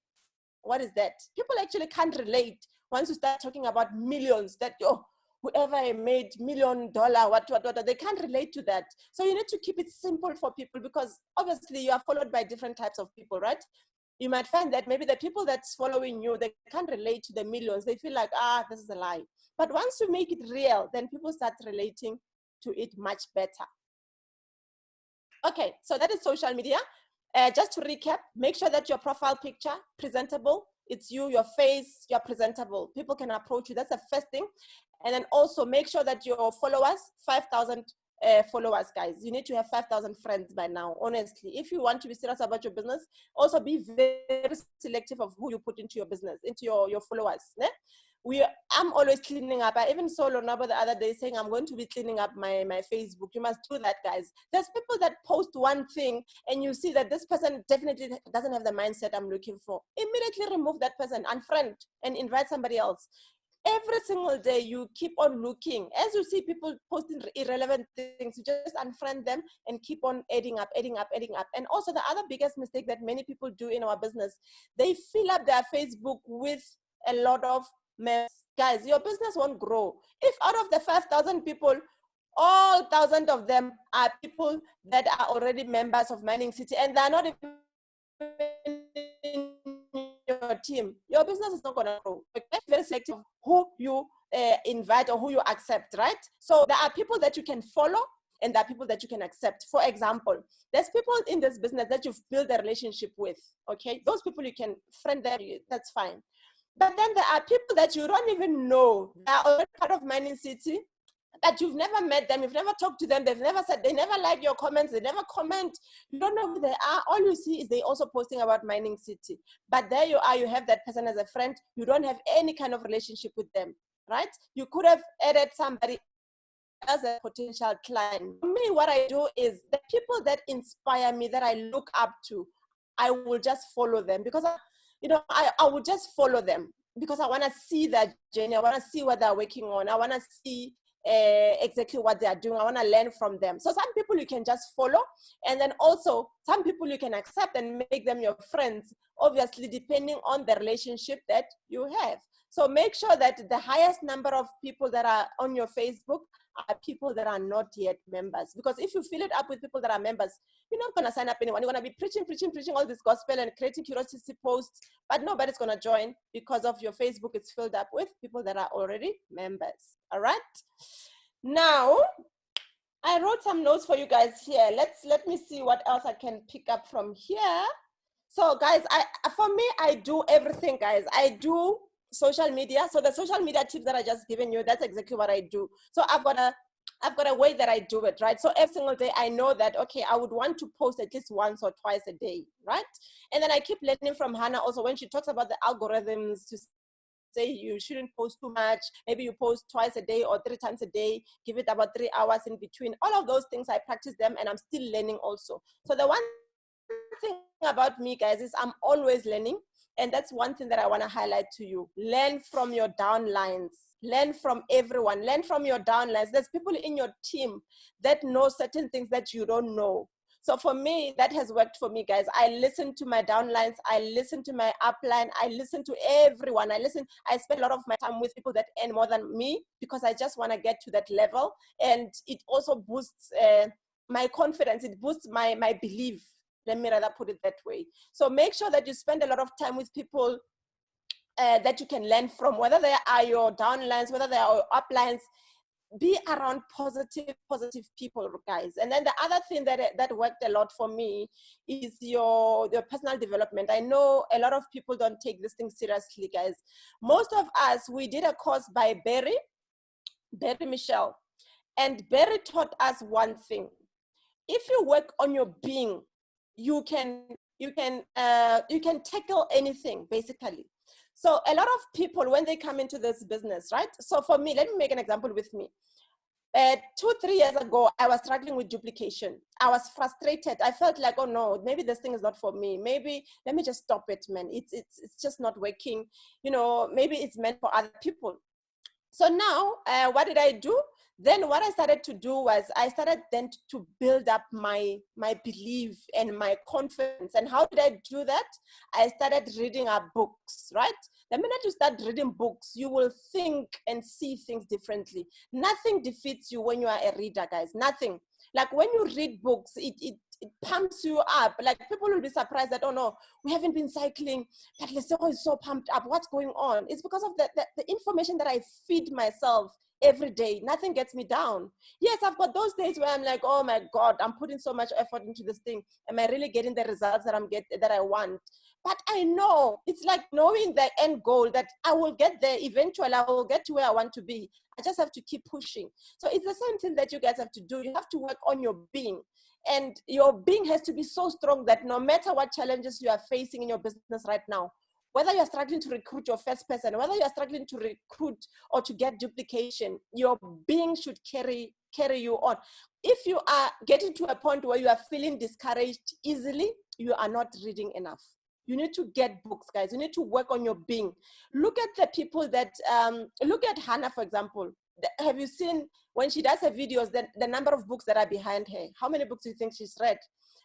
what is that? People actually can't relate once you start talking about millions, that, oh, whoever made $1 million, what, they can't relate to that. So you need to keep it simple for people, because obviously you are followed by different types of people, right? You might find that maybe the people that's following you, they can't relate to the millions. They feel like, this is a lie. But once you make it real, then people start relating to it much better. Okay, so that is social media. Just to recap, make sure that your profile picture presentable. It's you, your face, you're presentable. People can approach you. That's the first thing. And then also make sure that your followers, 5,000 followers, guys. You need to have 5,000 friends by now, honestly. If you want to be serious about your business, also be very selective of who you put into your business, into your followers. Ne? I'm always cleaning up. I even saw Lonabo the other day saying, I'm going to be cleaning up my Facebook. You must do that, guys. There's people that post one thing and you see that this person definitely doesn't have the mindset I'm looking for. Immediately remove that person, unfriend, and invite somebody else. Every single day you keep on looking. As you see people posting irrelevant things, you just unfriend them and keep on adding up. And also the other biggest mistake that many people do in our business, they fill up their Facebook with a lot of mess. Guys, your business won't grow. If out of the 5,000 people, all 1,000 of them are people that are already members of Mining City and they're not even in your team, your business is not going to grow. Okay? Very selective who you invite or who you accept, right? So there are people that you can follow and there are people that you can accept. For example, there's people in this business that you've built a relationship with, okay? Those people you can friend them, that's fine. But then there are people that you don't even know. They are already part of Mining City, that you've never met them, you've never talked to them, they've never said, they never like your comments, they never comment, you don't know who they are. All you see is they also posting about Mining City. But there you are, you have that person as a friend, you don't have any kind of relationship with them, right? You could have added somebody as a potential client. For me, what I do is the people that inspire me, that I look up to, I will just follow them because I will just follow them because I want to see their journey. I want to see what they're working on. I want to see exactly what they are doing. I want to learn from them. So some people you can just follow, and then also some people you can accept and make them your friends, obviously depending on the relationship that you have. So make sure that the highest number of people that are on your Facebook are people that are not yet members. Because if you fill it up with people that are members, you're not going to sign up anyone. You're going to be preaching all this gospel and creating curiosity posts, but nobody's going to join because of your Facebook is filled up with people that are already members. All right. Now, I wrote some notes for you guys here. Let me see what else I can pick up from here. So guys, for me, I do everything, guys. I do social media. So the social media tips that I just given you, that's exactly what I do. So I've got a way that I do it, right? So every single day I know that, okay, I would want to post at least once or twice a day, right? And then I keep learning from Hannah also when she talks about the algorithms to say you shouldn't post too much. Maybe you post twice a day or 3 times a day, give it about 3 hours in between. All of those things, I practice them and I'm still learning also. So the one thing about me, guys, is I'm always learning. And that's one thing that I want to highlight to you. Learn from your downlines. Learn from everyone. Learn from your downlines. There's people in your team that know certain things that you don't know. So for me, that has worked for me, guys. I listen to my downlines. I listen to my upline. I listen to everyone. I spend a lot of my time with people that earn more than me because I just want to get to that level. And it also boosts my confidence. It boosts my belief. Let me rather put it that way. So make sure that you spend a lot of time with people that you can learn from, whether they are your downlines, whether they are your uplines. Be around positive people, guys. And then the other thing that worked a lot for me is your personal development. I know a lot of people don't take this thing seriously, guys. Most of us, we did a course by Barry Michelle, and Barry taught us one thing. If you work on your being, you can tackle anything, basically. So a lot of people, when they come into this business, right? So for me, let me make an example with me. 2-3 years ago, I was struggling with duplication. I was frustrated. I felt like, oh no, maybe this thing is not for me. Maybe let me just stop it, man. It's just not working. You know, maybe it's meant for other people. So now, what did I do? Then what I started to do was I started then to build up my belief and my confidence. And how did I do that? I started reading our books, right? The minute you start reading books, you will think and see things differently. Nothing defeats you when you are a reader, guys. Nothing. Like when you read books, it pumps you up. Like people will be surprised that, oh no, we haven't been cycling, but Lesego is so pumped up. What's going on? It's because of the information that I feed myself every day. Nothing gets me down. Yes, I've got those days where I'm like, oh my God, I'm putting so much effort into this thing. Am I really getting the results that I want? But I know, it's like knowing the end goal, that I will get there eventually. I will get to where I want to be. I just have to keep pushing. So it's the same thing that you guys have to do. You have to work on your being. And your being has to be so strong that no matter what challenges you are facing in your business right now, whether you're struggling to recruit your first person, whether you're struggling to recruit or to get duplication, your being should carry you on. If you are getting to a point where you are feeling discouraged easily, you are not reading enough. You need to get books, guys. You need to work on your being. Look at the people that, look at Hannah, for example. Have you seen when she does her videos, the number of books that are behind her? How many books do you think she's read?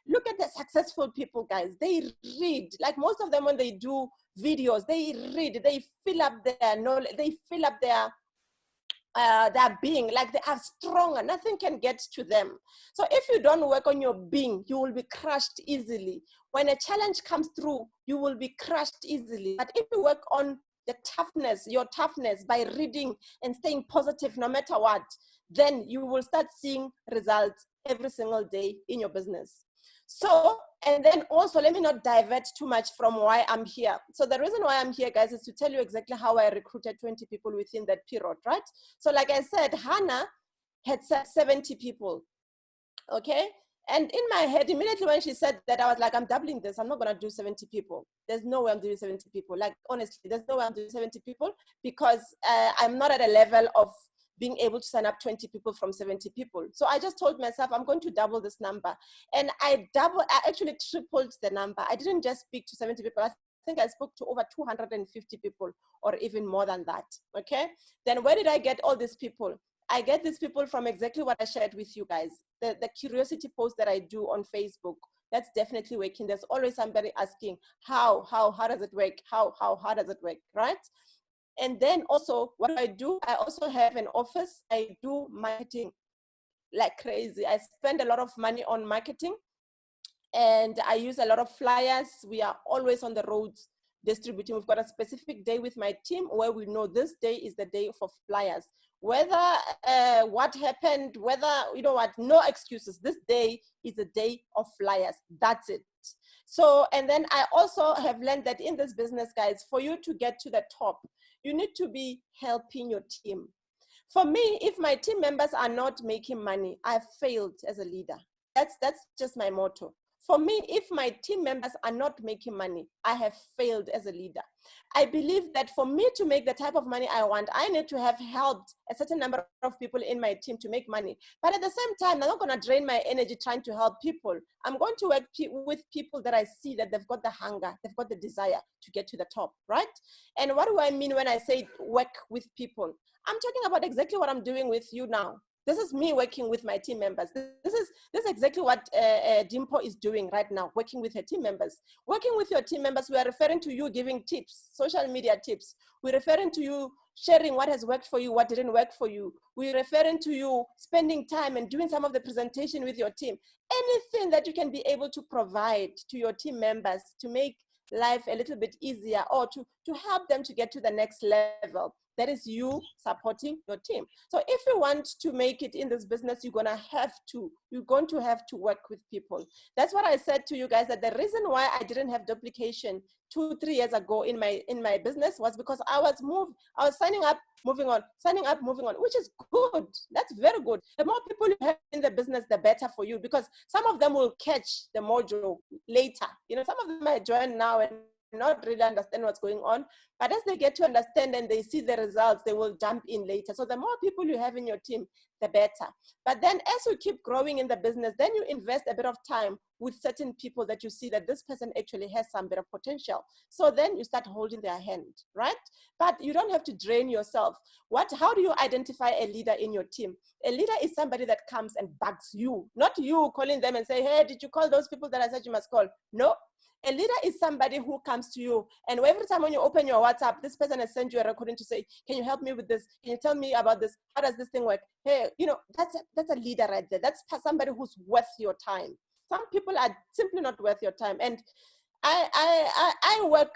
Look at the successful people, guys. They read. Like most of them, when they do videos, they read. They fill up their knowledge. They fill up their being, like they are stronger. Nothing can get to them. So if you don't work on your being, you will be crushed easily. When a challenge comes through, you will be crushed easily. But if you work on the toughness, your toughness, by reading and staying positive no matter what, then you will start seeing results every single day in your business. So, and then also, let me not divert too much from why I'm here. So the reason why I'm here, guys, is to tell you exactly how I recruited 20 people within that period, right? So like I said, Hannah had said 70 people, okay? And in my head, immediately when she said that, I was like, I'm doubling this. I'm not going to do 70 people. There's no way I'm doing 70 people. Like, honestly, there's no way I'm doing 70 people, because I'm not at a level of being able to sign up 20 people from 70 people. So I just told myself, I'm going to double this number. And I actually tripled the number. I didn't just speak to 70 people. I think I spoke to over 250 people, or even more than that, okay? Then where did I get all these people? I get these people from exactly what I shared with you guys. The curiosity post that I do on Facebook, that's definitely working. There's always somebody asking, how does it work? How does it work, right? And then also, what do? I also have an office. I do marketing like crazy. I spend a lot of money on marketing, and I use a lot of flyers. We are always on the roads distributing. We've got a specific day with my team where we know this day is the day for flyers. Whether what happened, whether, you know what, no excuses. This day is a day of flyers. That's it. So, and then I also have learned that in this business, guys, for you to get to the top, you need to be helping your team. For me, if my team members are not making money, I've failed as a leader. That's just my motto. For me, if my team members are not making money, I have failed as a leader. I believe that for me to make the type of money I want, I need to have helped a certain number of people in my team to make money. But at the same time, I'm not going to drain my energy trying to help people. I'm going to work with people that I see that they've got the hunger, they've got the desire to get to the top, right? And what do I mean when I say work with people? I'm talking about exactly what I'm doing with you now. This is me working with my team members. This is exactly what Dimpo is doing right now, working with her team members. Working with your team members, we are referring to you giving tips, social media tips. We're referring to you sharing what has worked for you, what didn't work for you. We're referring to you spending time and doing some of the presentation with your team. Anything that you can be able to provide to your team members to make life a little bit easier, or to help them to get to the next level. That is you supporting your team. So if you want to make it in this business, you're going to have to work with people. That's what I said to you guys, that the reason why I didn't have duplication 2-3 years ago in my business was because I was signing up, moving on, signing up, moving on, which is good. That's very good. The more people you have in the business, the better for you, because some of them will catch the mojo later. You know, some of them might join now and not really understand what's going on, but as they get to understand and they see the results, they will jump in later. So the more people you have in your team, the better. But then as you keep growing in the business, then you invest a bit of time with certain people that you see that this person actually has some bit of potential. So then you start holding their hand, right? But you don't have to drain yourself. How do you identify a leader in your team? A leader is somebody that comes and bugs you, not you calling them and say, hey, did you call those people that I said you must call? No. A leader is somebody who comes to you, and every time when you open your WhatsApp, this person has sent you a recording to say, can you help me with this? Can you tell me about this? How does this thing work? Hey, you know, that's a leader right there. That's somebody who's worth your time. Some people are simply not worth your time. And I work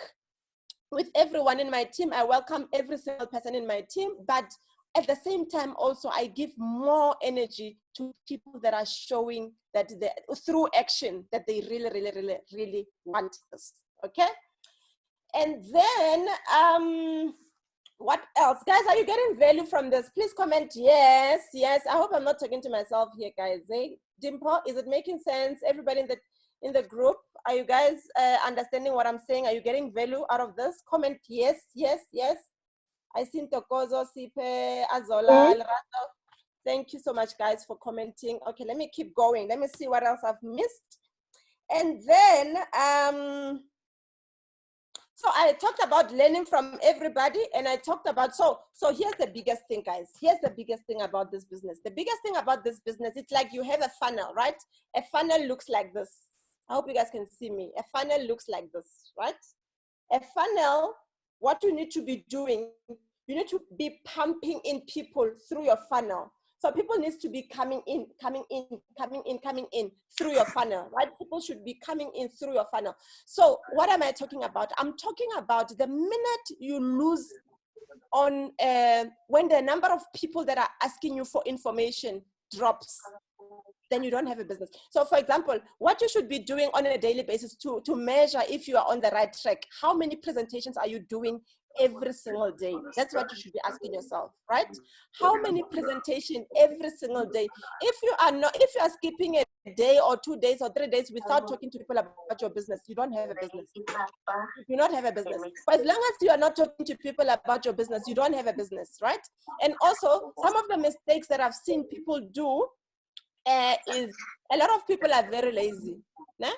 with everyone in my team. I welcome every single person in my team, but at the same time, also, I give more energy to people that are showing that they, through action, that they really, really, really, really want this, okay? And then, what else? Guys, are you getting value from this? Please comment yes, yes. I hope I'm not talking to myself here, guys. Eh? Dimple, is it making sense? Everybody in the group, are you guys understanding what I'm saying? Are you getting value out of this? Comment yes, yes, yes. I see Ntokozo, Sipe, Azola, Alrato. Thank you so much, guys, for commenting. Okay, let me keep going. Let me see what else I've missed. And then, so I talked about learning from everybody, and I talked about, so here's the biggest thing, guys. Here's the biggest thing about this business. The biggest thing about this business, it's like you have a funnel, right? A funnel looks like this. I hope you guys can see me. A funnel looks like this, right? A funnel, what you need to be doing, you need to be pumping in people through your funnel. So people need to be coming in through your funnel, right? People should be coming in through your funnel. So what am I talking about? I'm talking about the minute you lose on when the number of people that are asking you for information drops, then you don't have a business. So for example, what you should be doing on a daily basis to measure if you are on the right track, how many presentations are you doing every single day? That's what you should be asking yourself, right? How many presentations every single day? If you are skipping a day or 2 days or 3 days without talking to people about your business, you don't have a business. You do not have a business. For as long as you are not talking to people about your business, you don't have a business, right? And also, some of the mistakes that I've seen people do is a lot of people are very lazy. Nah?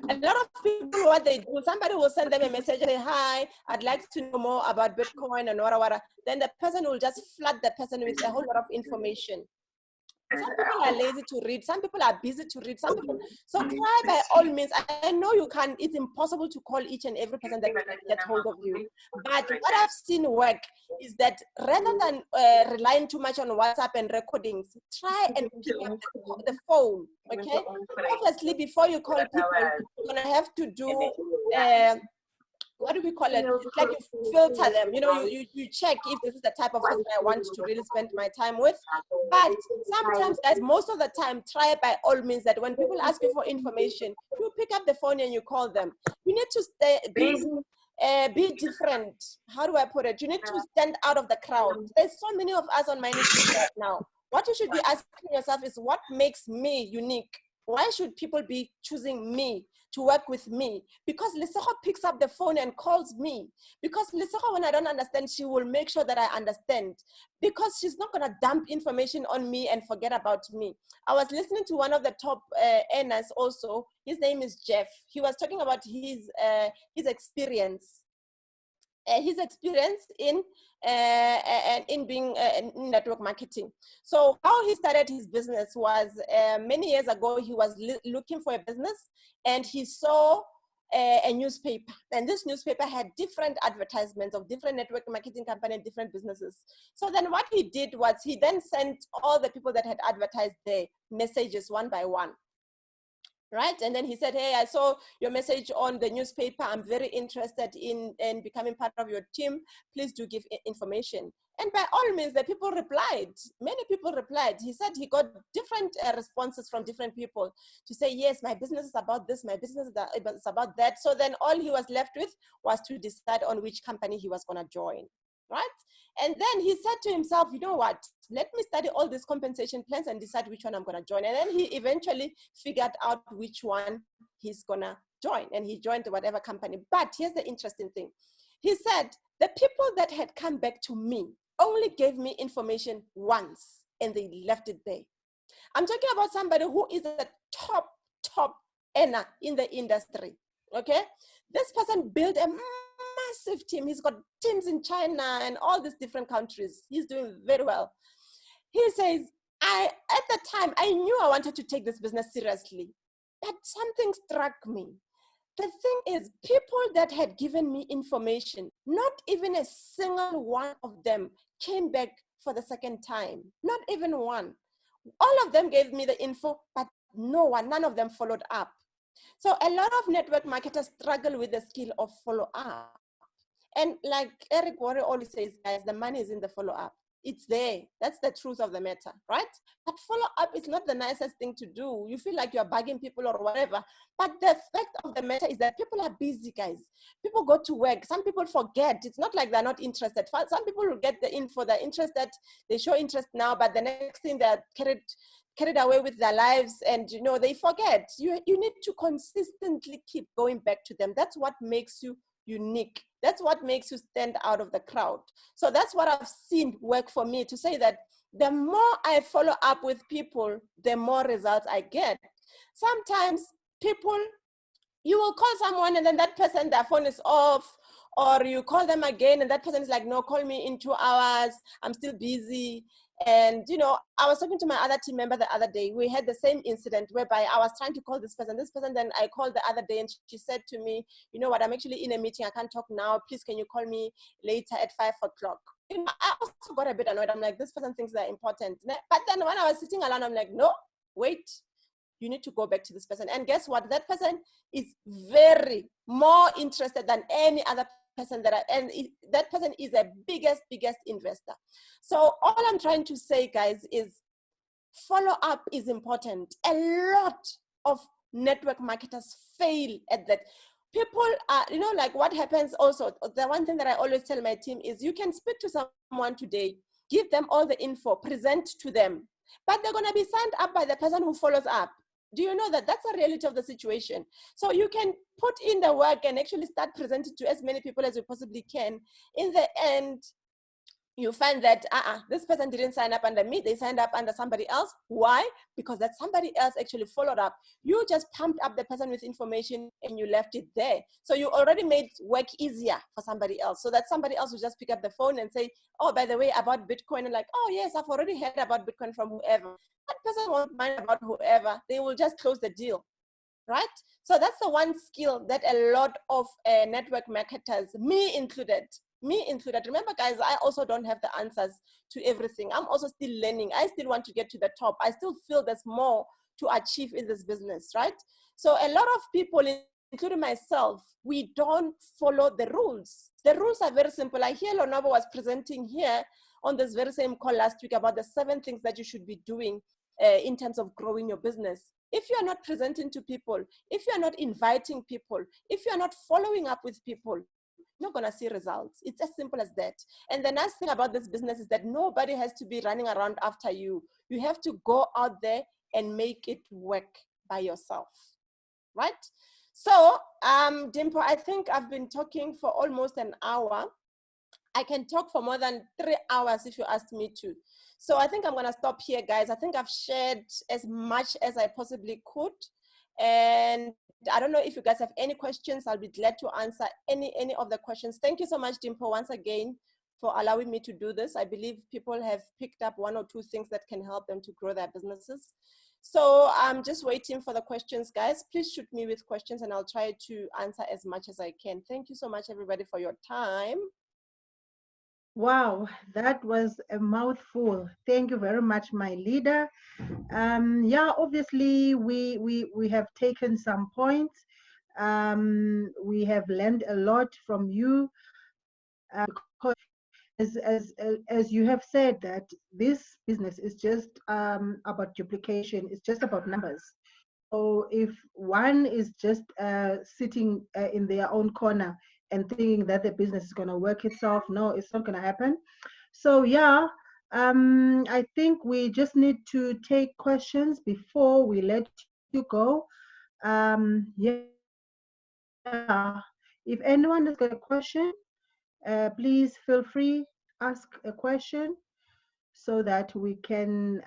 A lot of people, what they do, somebody will send them a message, say, hi, I'd like to know more about Bitcoin and whatever. Then the person will just flood the person with a whole lot of information. Some people are lazy to read. Some people are busy to read. Some people, so try by all means. I know you can. It's impossible to call each and every person that gets hold of you. But what I've seen work is that rather than relying too much on WhatsApp and recordings, try and pick up the phone. Okay. Obviously, before you call people, you're gonna have to do. What do we call it? It's like you filter them. You know, you check if this is the type of person I want to really spend my time with. But sometimes, guys, most of the time, try by all means that when people ask you for information, you pick up the phone and you call them. You need to be different. How do I put it? You need to stand out of the crowd. There's so many of us on my Team right now. What you should be asking yourself is, what makes me unique? Why should people be choosing me to work with me? Because Lesego picks up the phone and calls me. Because Lesego, when I don't understand, she will make sure that I understand. Because she's not gonna dump information on me and forget about me. I was listening to one of the top earners also. His name is Jeff. He was talking about his experience. His experience in being in network marketing. So how he started his business was many years ago. He was looking for a business, and he saw a newspaper, and this newspaper had different advertisements of different network marketing companies and different businesses. So then what he did was he then sent all the people that had advertised their messages one by one. Right? And then he said, hey, I saw your message on the newspaper. I'm very interested in becoming part of your team. Please do give information. And by all means, the people replied. Many people replied. He said he got different responses from different people to say, yes, my business is about this, my business is about that. So then all he was left with was to decide on which company he was going to join. Right? And then he said to himself, you know what, let me study all these compensation plans and decide which one I'm going to join. And then he eventually figured out which one he's going to join, and he joined whatever company. But here's the interesting thing. He said, the people that had come back to me only gave me information once and they left it there. I'm talking about somebody who is a top earner in the industry, okay? This person built a massive team. He's got teams in China and all these different countries. He's doing very well. He says, at the time, I knew I wanted to take this business seriously, but something struck me. The thing is, people that had given me information, not even a single one of them came back for the second time. Not even one. All of them gave me the info, but none of them followed up. So a lot of network marketers struggle with the skill of follow up. And like Eric Worre always says, guys, the money is in the follow up. it's there. That's the truth of the matter, right? But follow up is not the nicest thing to do. You feel like you're bugging people or whatever. But the fact of the matter is that people are busy, guys. People go to work. Some people forget. It's not like they're not interested. Some people will get the info, they're interested, they show interest now, but the next thing they're carried away with their lives, and they forget. You need to consistently keep going back to them. That's what makes you unique. That's what makes you stand out of the crowd. So that's what I've seen work for me, to say that the more I follow up with people, the more results I get. Sometimes people, you will call someone and then that person, their phone is off, or you call them again and that person is like, no, call me in 2 hours, I'm still busy. And I was talking to my other team member the other day. We had the same incident whereby I was trying to call this person, then I called the other day and she said to me, you know what, I'm actually in a meeting, I can't talk now, please can you call me later at 5 o'clock. I also got a bit annoyed. I'm like, this person thinks they're important. But then when I was sitting alone, I'm like, no, wait, you need to go back to this person. And guess what? That person is very more interested than any other person that person is the biggest investor. So all I'm trying to say, guys, is follow up is important. A lot of network marketers fail at that. People are, like what happens also, the one thing that I always tell my team is, you can speak to someone today, give them all the info, present to them, but they're going to be signed up by the person who follows up. Do you know that that's a reality of the situation? So you can put in the work and actually start presenting to as many people as you possibly can. In the end, you find that this person didn't sign up under me, they signed up under somebody else. Why? Because that somebody else actually followed up. You just pumped up the person with information and you left it there. So you already made work easier for somebody else, so that somebody else will just pick up the phone and say, oh, by the way, about Bitcoin, and like, oh yes, I've already heard about Bitcoin from whoever. That person won't mind about whoever, they will just close the deal, right? So that's the one skill that a lot of network marketers, me included. Remember, guys, I also don't have the answers to everything. I'm also still learning. I still want to get to the top. I still feel there's more to achieve in this business, right? So a lot of people, including myself, we don't follow the rules. The rules are very simple. I hear Lonabo was presenting here on this very same call last week about the 7 things that you should be doing in terms of growing your business. If you are not presenting to people, if you are not inviting people, if you are not following up with people, you're not going to see results. It's as simple as that. And the nice thing about this business is that nobody has to be running around after you. You have to go out there and make it work by yourself, right? So, Dimpo, I think I've been talking for almost an hour. I can talk for more than 3 hours if you asked me to. So I think I'm going to stop here, guys. I think I've shared as much as I possibly could. And I don't know if you guys have any questions. I'll be glad to answer any of the questions. Thank you so much, Dimpo, once again, for allowing me to do this. I believe people have picked up 1 or 2 things that can help them to grow their businesses. So I'm just waiting for the questions, guys. Please shoot me with questions and I'll try to answer as much as I can. Thank you so much, everybody, for your time. Wow, that was a mouthful. Thank you very much, my leader. Yeah, obviously we have taken some points. We have learned a lot from you, because as you have said, that this business is just about duplication. It's just about numbers. So if one is just sitting in their own corner and thinking that the business is going to work itself, no, it's not going to happen. So yeah, I think we just need to take questions before we let you go. Yeah, if anyone has got a question, please feel free, ask a question so that we can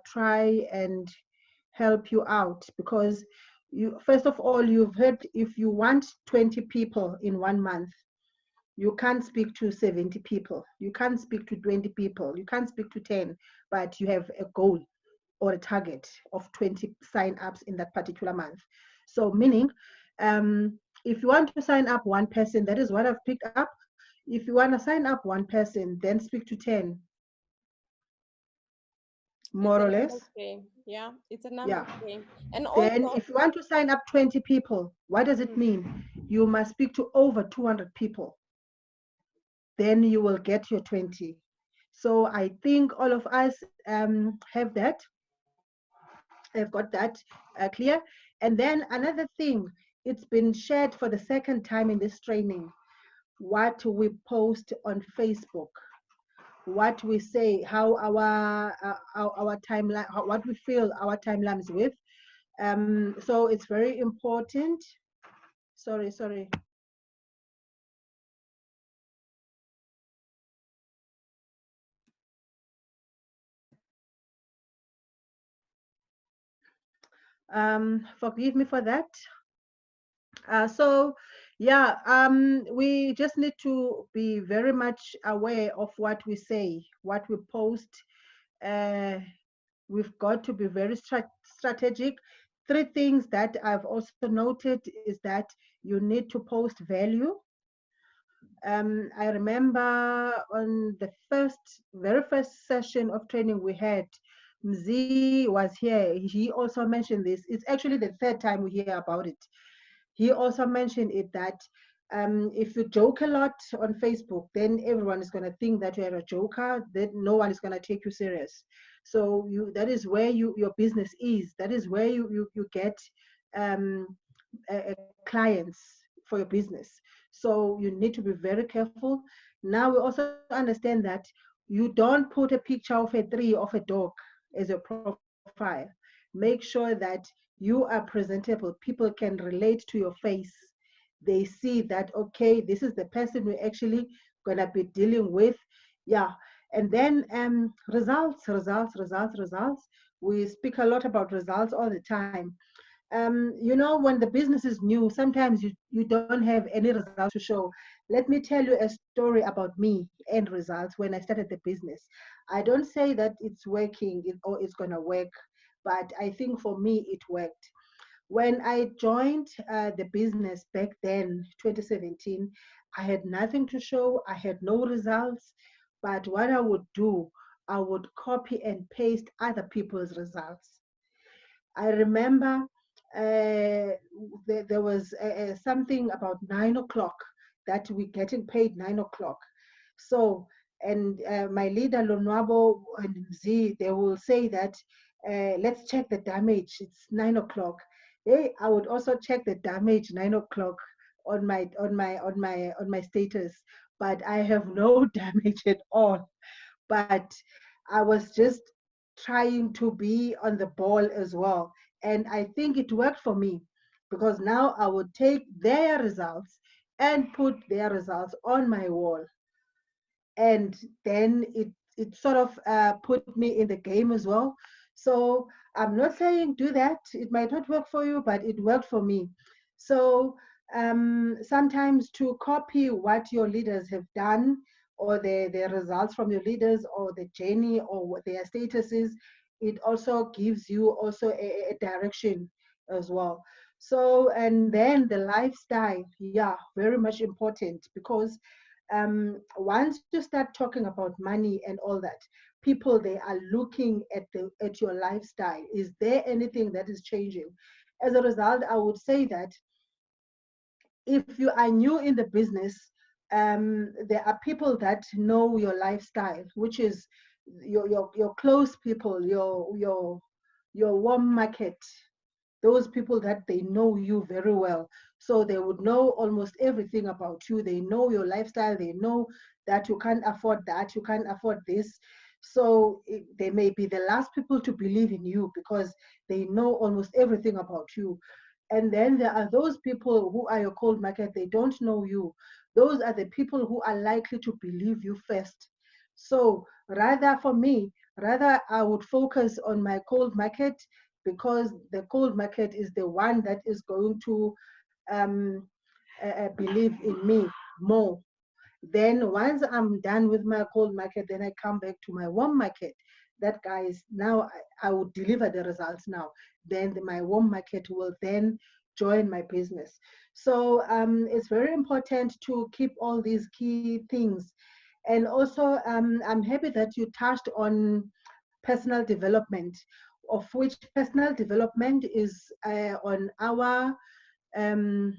try and help you out. Because you, first of all, you've heard, if you want 20 people in 1 month, you can't speak to 70 people, you can't speak to 20 people, you can't speak to 10, but you have a goal or a target of 20 sign-ups in that particular month. So meaning, if you want to sign up 1 person, that is what I've picked up. If you want to sign up 1 person, then speak to 10, more or less. Game. Yeah, it's a number game. And Then also, if you want to sign up 20 people, what does it mean? You must speak to over 200 people. Then you will get your 20. So I think all of us have that. I've got that clear. And then another thing, it's been shared for the second time in this training, what we post on Facebook, what we say, how our timeline, what we fill our timelines with. So it's very important. Sorry. Forgive me for that. So yeah, we just need to be very much aware of what we say, what we post. Uh, we've got to be very strategic. Three things that I've also noted is that you need to post value. I remember on the very first session of training we had, Mzi was here. He also mentioned this. It's actually the third time we hear about it. He also mentioned it that if you joke a lot on Facebook, then everyone is going to think that you're a joker, that no one is going to take you serious. So that is where your business is. That is where you get um, clients for your business. So you need to be very careful. Now we also understand that you don't put a picture of a tree, of a dog as your profile. Make sure that you are presentable. People can relate to your face. They see that, okay, this is the person we're actually going to be dealing with. Yeah. And then results. We speak a lot about results all the time. When the business is new, sometimes you don't have any results to show. Let me tell you a story about me and results when I started the business. I don't say that it's working or it's going to work, but I think for me it worked. When I joined the business back then, 2017, I had nothing to show, I had no results, but what I would do, I would copy and paste other people's results. I remember there was something about 9 o'clock that we getting paid 9 o'clock. So, and my leader Lonwabo and Z, they will say that let's check the damage. It's 9 o'clock. Hey, I would also check the damage 9 o'clock on my status, but I have no damage at all. But I was just trying to be on the ball as well. And I think it worked for me because now I would take their results and put their results on my wall. And then it sort of put me in the game as well. So I'm not saying do that. It might not work for you, but it worked for me. So sometimes to copy what your leaders have done or the results from your leaders or the journey or what their status is, it also gives you also a direction as well. So, and then the lifestyle, yeah, very much important because once you start talking about money and all that, people they are looking at your lifestyle. Is there anything that is changing? As a result, I would say that if you are new in the business, there are people that know your lifestyle, which is your close people, your warm market, those people that they know you very well. So they would know almost everything about you. They know your lifestyle. They know that you can't afford that, you can't afford this. So they may be the last people to believe in you because they know almost everything about you. And then there are those people who are your cold market, they don't know you. Those are the people who are likely to believe you first. So rather for me, rather I would focus on my cold market because the cold market is the one that is going to um, believe in me more. Then once I'm done with my cold market, then I come back to my warm market. That guys, now I will deliver the results now. Then my warm market will then join my business. So it's very important to keep all these key things. And also, I'm happy that you touched on personal development, of which personal development is on our um,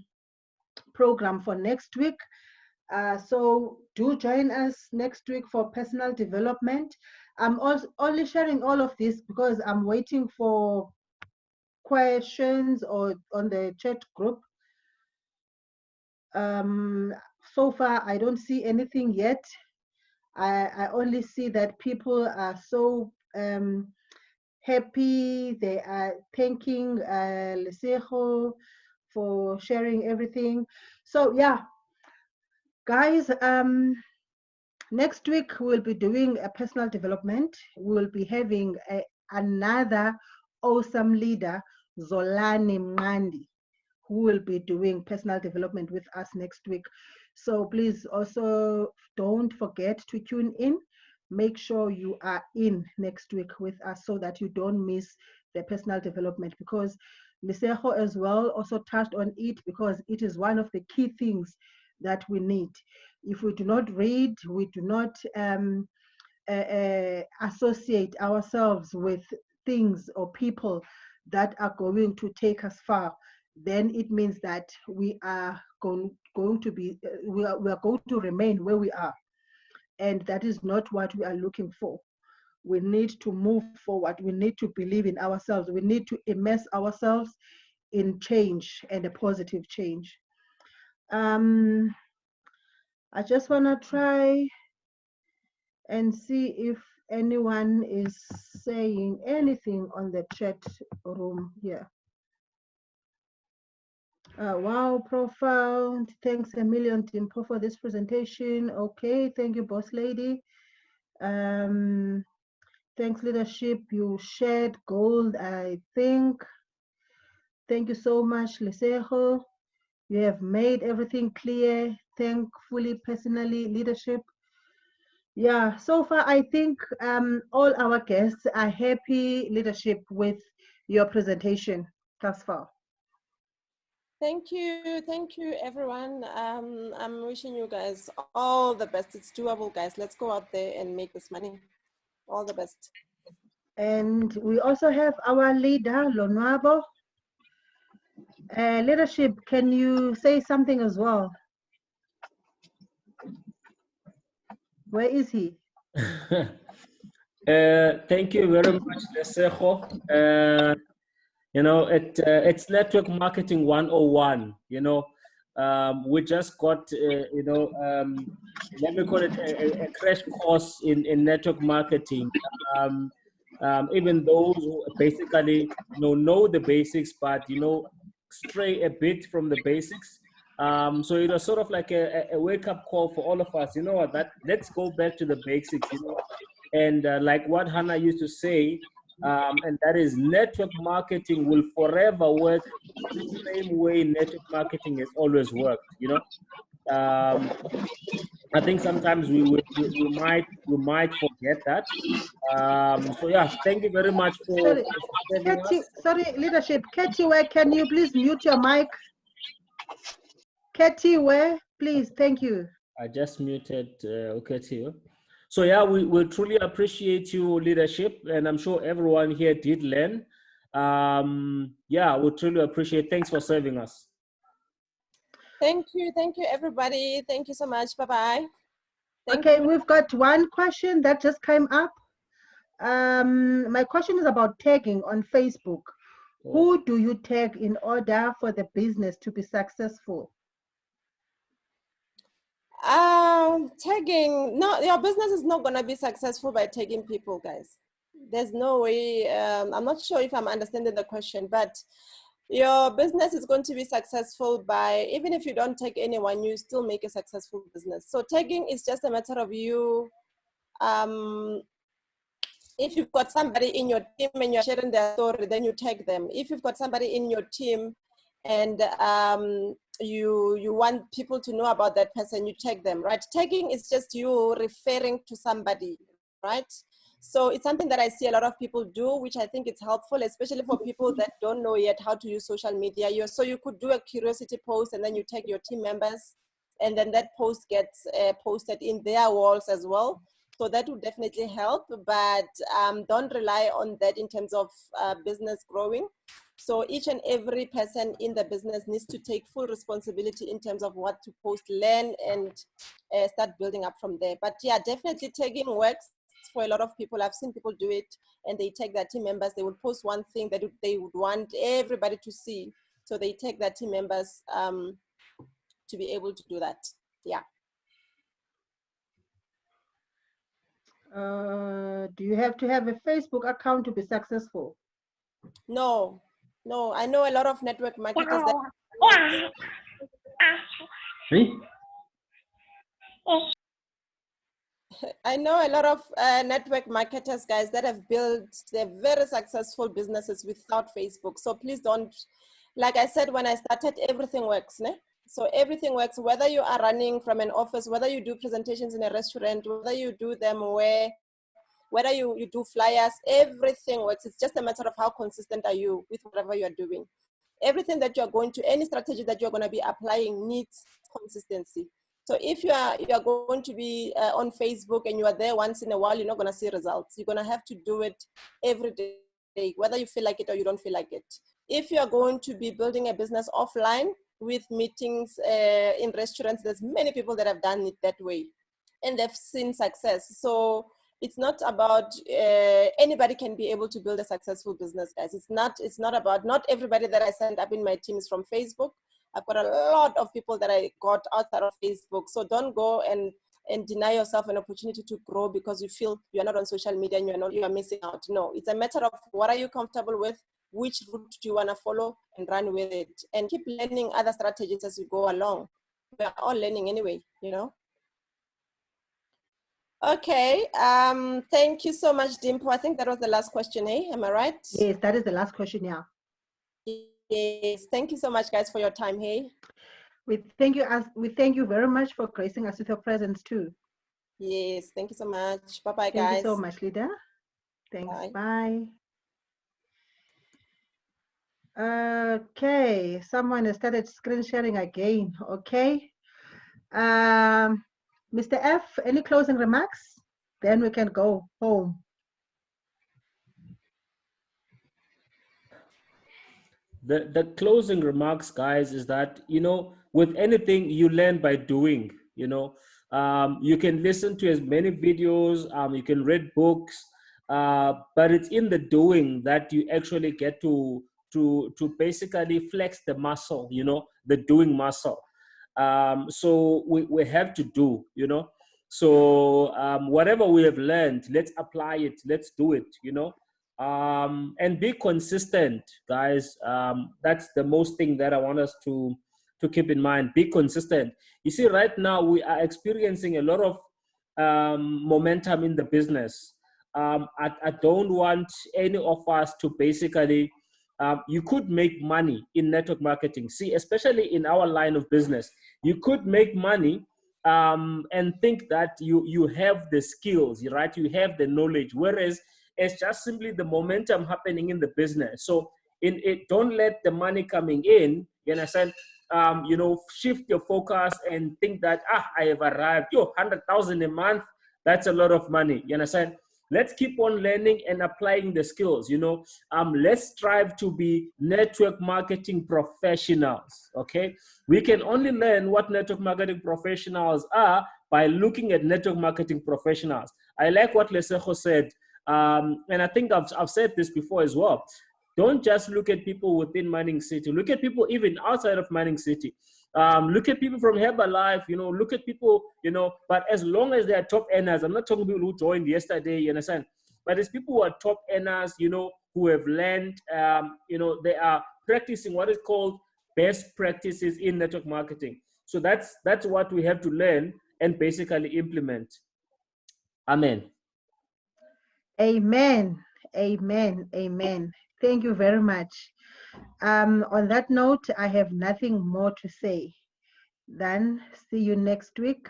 program for next week. So do join us next week for personal development. I'm also only sharing all of this because I'm waiting for questions or on the chat group. So far, I don't see anything yet. I only see that people are so happy. They are thanking Lesego for sharing everything. So yeah, guys, next week we'll be doing a personal development. We'll be having another awesome leader, Zolani Mngandi, who will be doing personal development with us next week. So please also don't forget to tune in. Make sure you are in next week with us so that you don't miss the personal development, because Lisejo as well also touched on it, because it is one of the key things that we need. If we do not read, we do not associate ourselves with things or people that are going to take us far, then it means that we are going to be we are going to remain where we are, and that is not what we are looking for. We need to move forward. We need to believe in ourselves. We need to immerse ourselves in change, and a positive change. I just want to try and see if anyone is saying anything on the chat room here. Wow, profound. Thanks a million, Dimpo, for this presentation. Okay, thank you, boss lady. Thanks, leadership. You shared gold, I think. Thank you so much, Lesejo. You have made everything clear. Thankfully, personally, leadership. Yeah, so far I think all our guests are happy, leadership, with your presentation thus far. Thank you everyone. I'm wishing you guys all the best. It's doable, guys. Let's go out there and make this money. All the best. And we also have our leader, Lonwabo. Leadership, can you say something as well? Where is he? Thank you very much, Lesejo. You know, it's network marketing 101. You know, we just got, you know, let me call it a crash course in network marketing. Even those who basically know the basics, but stray a bit from the basics. So it was sort of like a wake-up call for all of us. You know what? Let's go back to the basics. And like what Hannah used to say, and that is network marketing will forever work the same way network marketing has always worked. I think sometimes we might forget that. So yeah, thank you very much for serving us. Sorry, leadership. Katie, where can you please mute your mic? Katie, where? Please, thank you. I just muted Katie. So yeah, we truly appreciate your leadership, and I'm sure everyone here did learn. Yeah, we truly appreciate. Thanks for serving us. Thank you everybody. Thank you so much. Bye-bye. Okay, we've got one question that just came up. My question is about tagging on Facebook. Who do you tag in order for the business to be successful? Tagging, no, your business is not gonna be successful by tagging people, guys. There's no way. I'm not sure if I'm understanding the question, but your business is going to be successful by, even if you don't tag anyone, you still make a successful business. So tagging is just a matter of you. If you've got somebody in your team and you're sharing their story, then you tag them. If you've got somebody in your team and you want people to know about that person, you tag them, right? Tagging is just you referring to somebody, right? So it's something that I see a lot of people do, which I think it's helpful, especially for people that don't know yet how to use social media. So you could do a curiosity post and then you tag your team members, and then that post gets posted in their walls as well. So that would definitely help, but don't rely on that in terms of business growing. So each and every person in the business needs to take full responsibility in terms of what to post, learn, and start building up from there. But yeah, definitely tagging works for a lot of people. I've seen people do it, and they tag their team members. They would post one thing that they would want everybody to see. So they tag their team members to be able to do that. Yeah. Do you have to have a Facebook account to be successful? No, no. I know a lot of network marketers that I know a lot of network marketers, guys, that have built their very successful businesses without Facebook. So please don't, like I said, when I started, everything works. Ne? So everything works, whether you are running from an office, whether you do presentations in a restaurant, whether you do them whether you do flyers, everything works. It's just a matter of how consistent are you with whatever you're doing. Everything that you're going to, any strategy that you're going to be applying needs consistency. So if you are going to be on Facebook and you are there once in a while, you're not going to see results. You're going to have to do it every day, whether you feel like it or you don't feel like it. If you are going to be building a business offline with meetings in restaurants, there's many people that have done it that way and they've seen success. So it's not about anybody can be able to build a successful business, guys. It's not about, not everybody that I send up in my team is from Facebook. I've got a lot of people that I got outside of Facebook. So don't go and deny yourself an opportunity to grow because you feel you're not on social media and you are missing out. No, it's a matter of what are you comfortable with, which route do you want to follow and run with it, and keep learning other strategies as you go along. We're all learning anyway, you know. Okay, thank you so much, Dimpo. I think that was the last question, eh? Am I right? Yes, that is the last question, yeah. Yes, thank you so much, guys, for your time, hey? We thank you very much for gracing us with your presence too. Yes, thank you so much. Bye-bye, guys. Thank you so much, Lida. Thanks, bye. Okay, someone has started screen sharing again, okay. Mr. F, any closing remarks? Then we can go home. The closing remarks, guys, is that, you know, with anything you learn by doing, you know. You can listen to as many videos, you can read books, but it's in the doing that you actually get to basically flex the muscle, you know, the doing muscle. So we have to do, you know. So whatever we have learned, let's apply it, let's do it, you know. And be consistent, guys. That's the most thing that I want us to keep in mind. Be consistent. You see, right now we are experiencing a lot of momentum in the business. I don't want any of us to basically, you could make money in network marketing. See, especially in our line of business, you could make money and think that you have the skills, right? You have the knowledge, whereas it's just simply the momentum happening in the business. So don't let the money coming in, you understand, you know, shift your focus and think that, I have arrived. 100,000 a month, that's a lot of money, you understand? Let's keep on learning and applying the skills, you know. Let's strive to be network marketing professionals, okay? We can only learn what network marketing professionals are by looking at network marketing professionals. I like what Lesego said, and I think I've said this before as well. Don't just look at people within Mining City. Look at people even outside of Mining City. Look at people from Herbalife, you know, look at people, you know, but as long as they are top earners, I'm not talking people who joined yesterday, you understand? But it's people who are top earners, you know, who have learned, you know, they are practicing what is called best practices in network marketing. So that's what we have to learn and basically implement. Amen. Amen. Amen. Amen. Thank you very much. On that note, I have nothing more to say. Then see you next week,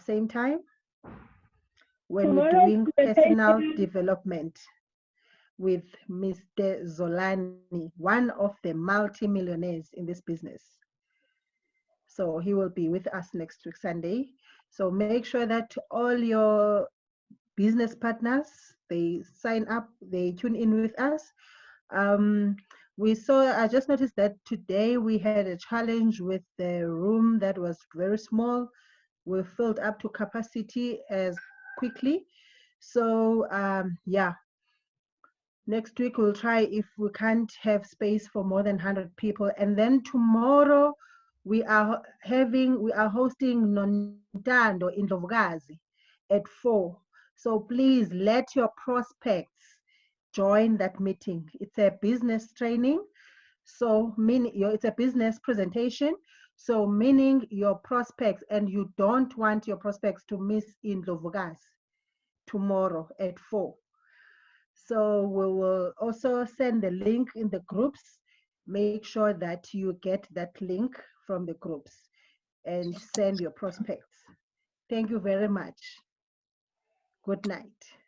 same time, when we're doing personal development with Mr. Zolani, one of the multi-millionaires in this business. So he will be with us next week, Sunday. So make sure that all your business partners, they sign up, they tune in with us. I just noticed that today we had a challenge with the room that was very small. We filled up to capacity as quickly. So yeah, next week we'll try if we can't have space for more than 100 people. And then tomorrow we are hosting Nontando in Dlovukazi at 4. So please let your prospects join that meeting. It's a business training. So it's a business presentation. So meaning your prospects, and you don't want your prospects to miss in Dlovukazi tomorrow at 4. So we will also send the link in the groups. Make sure that you get that link from the groups and send your prospects. Thank you very much. Good night.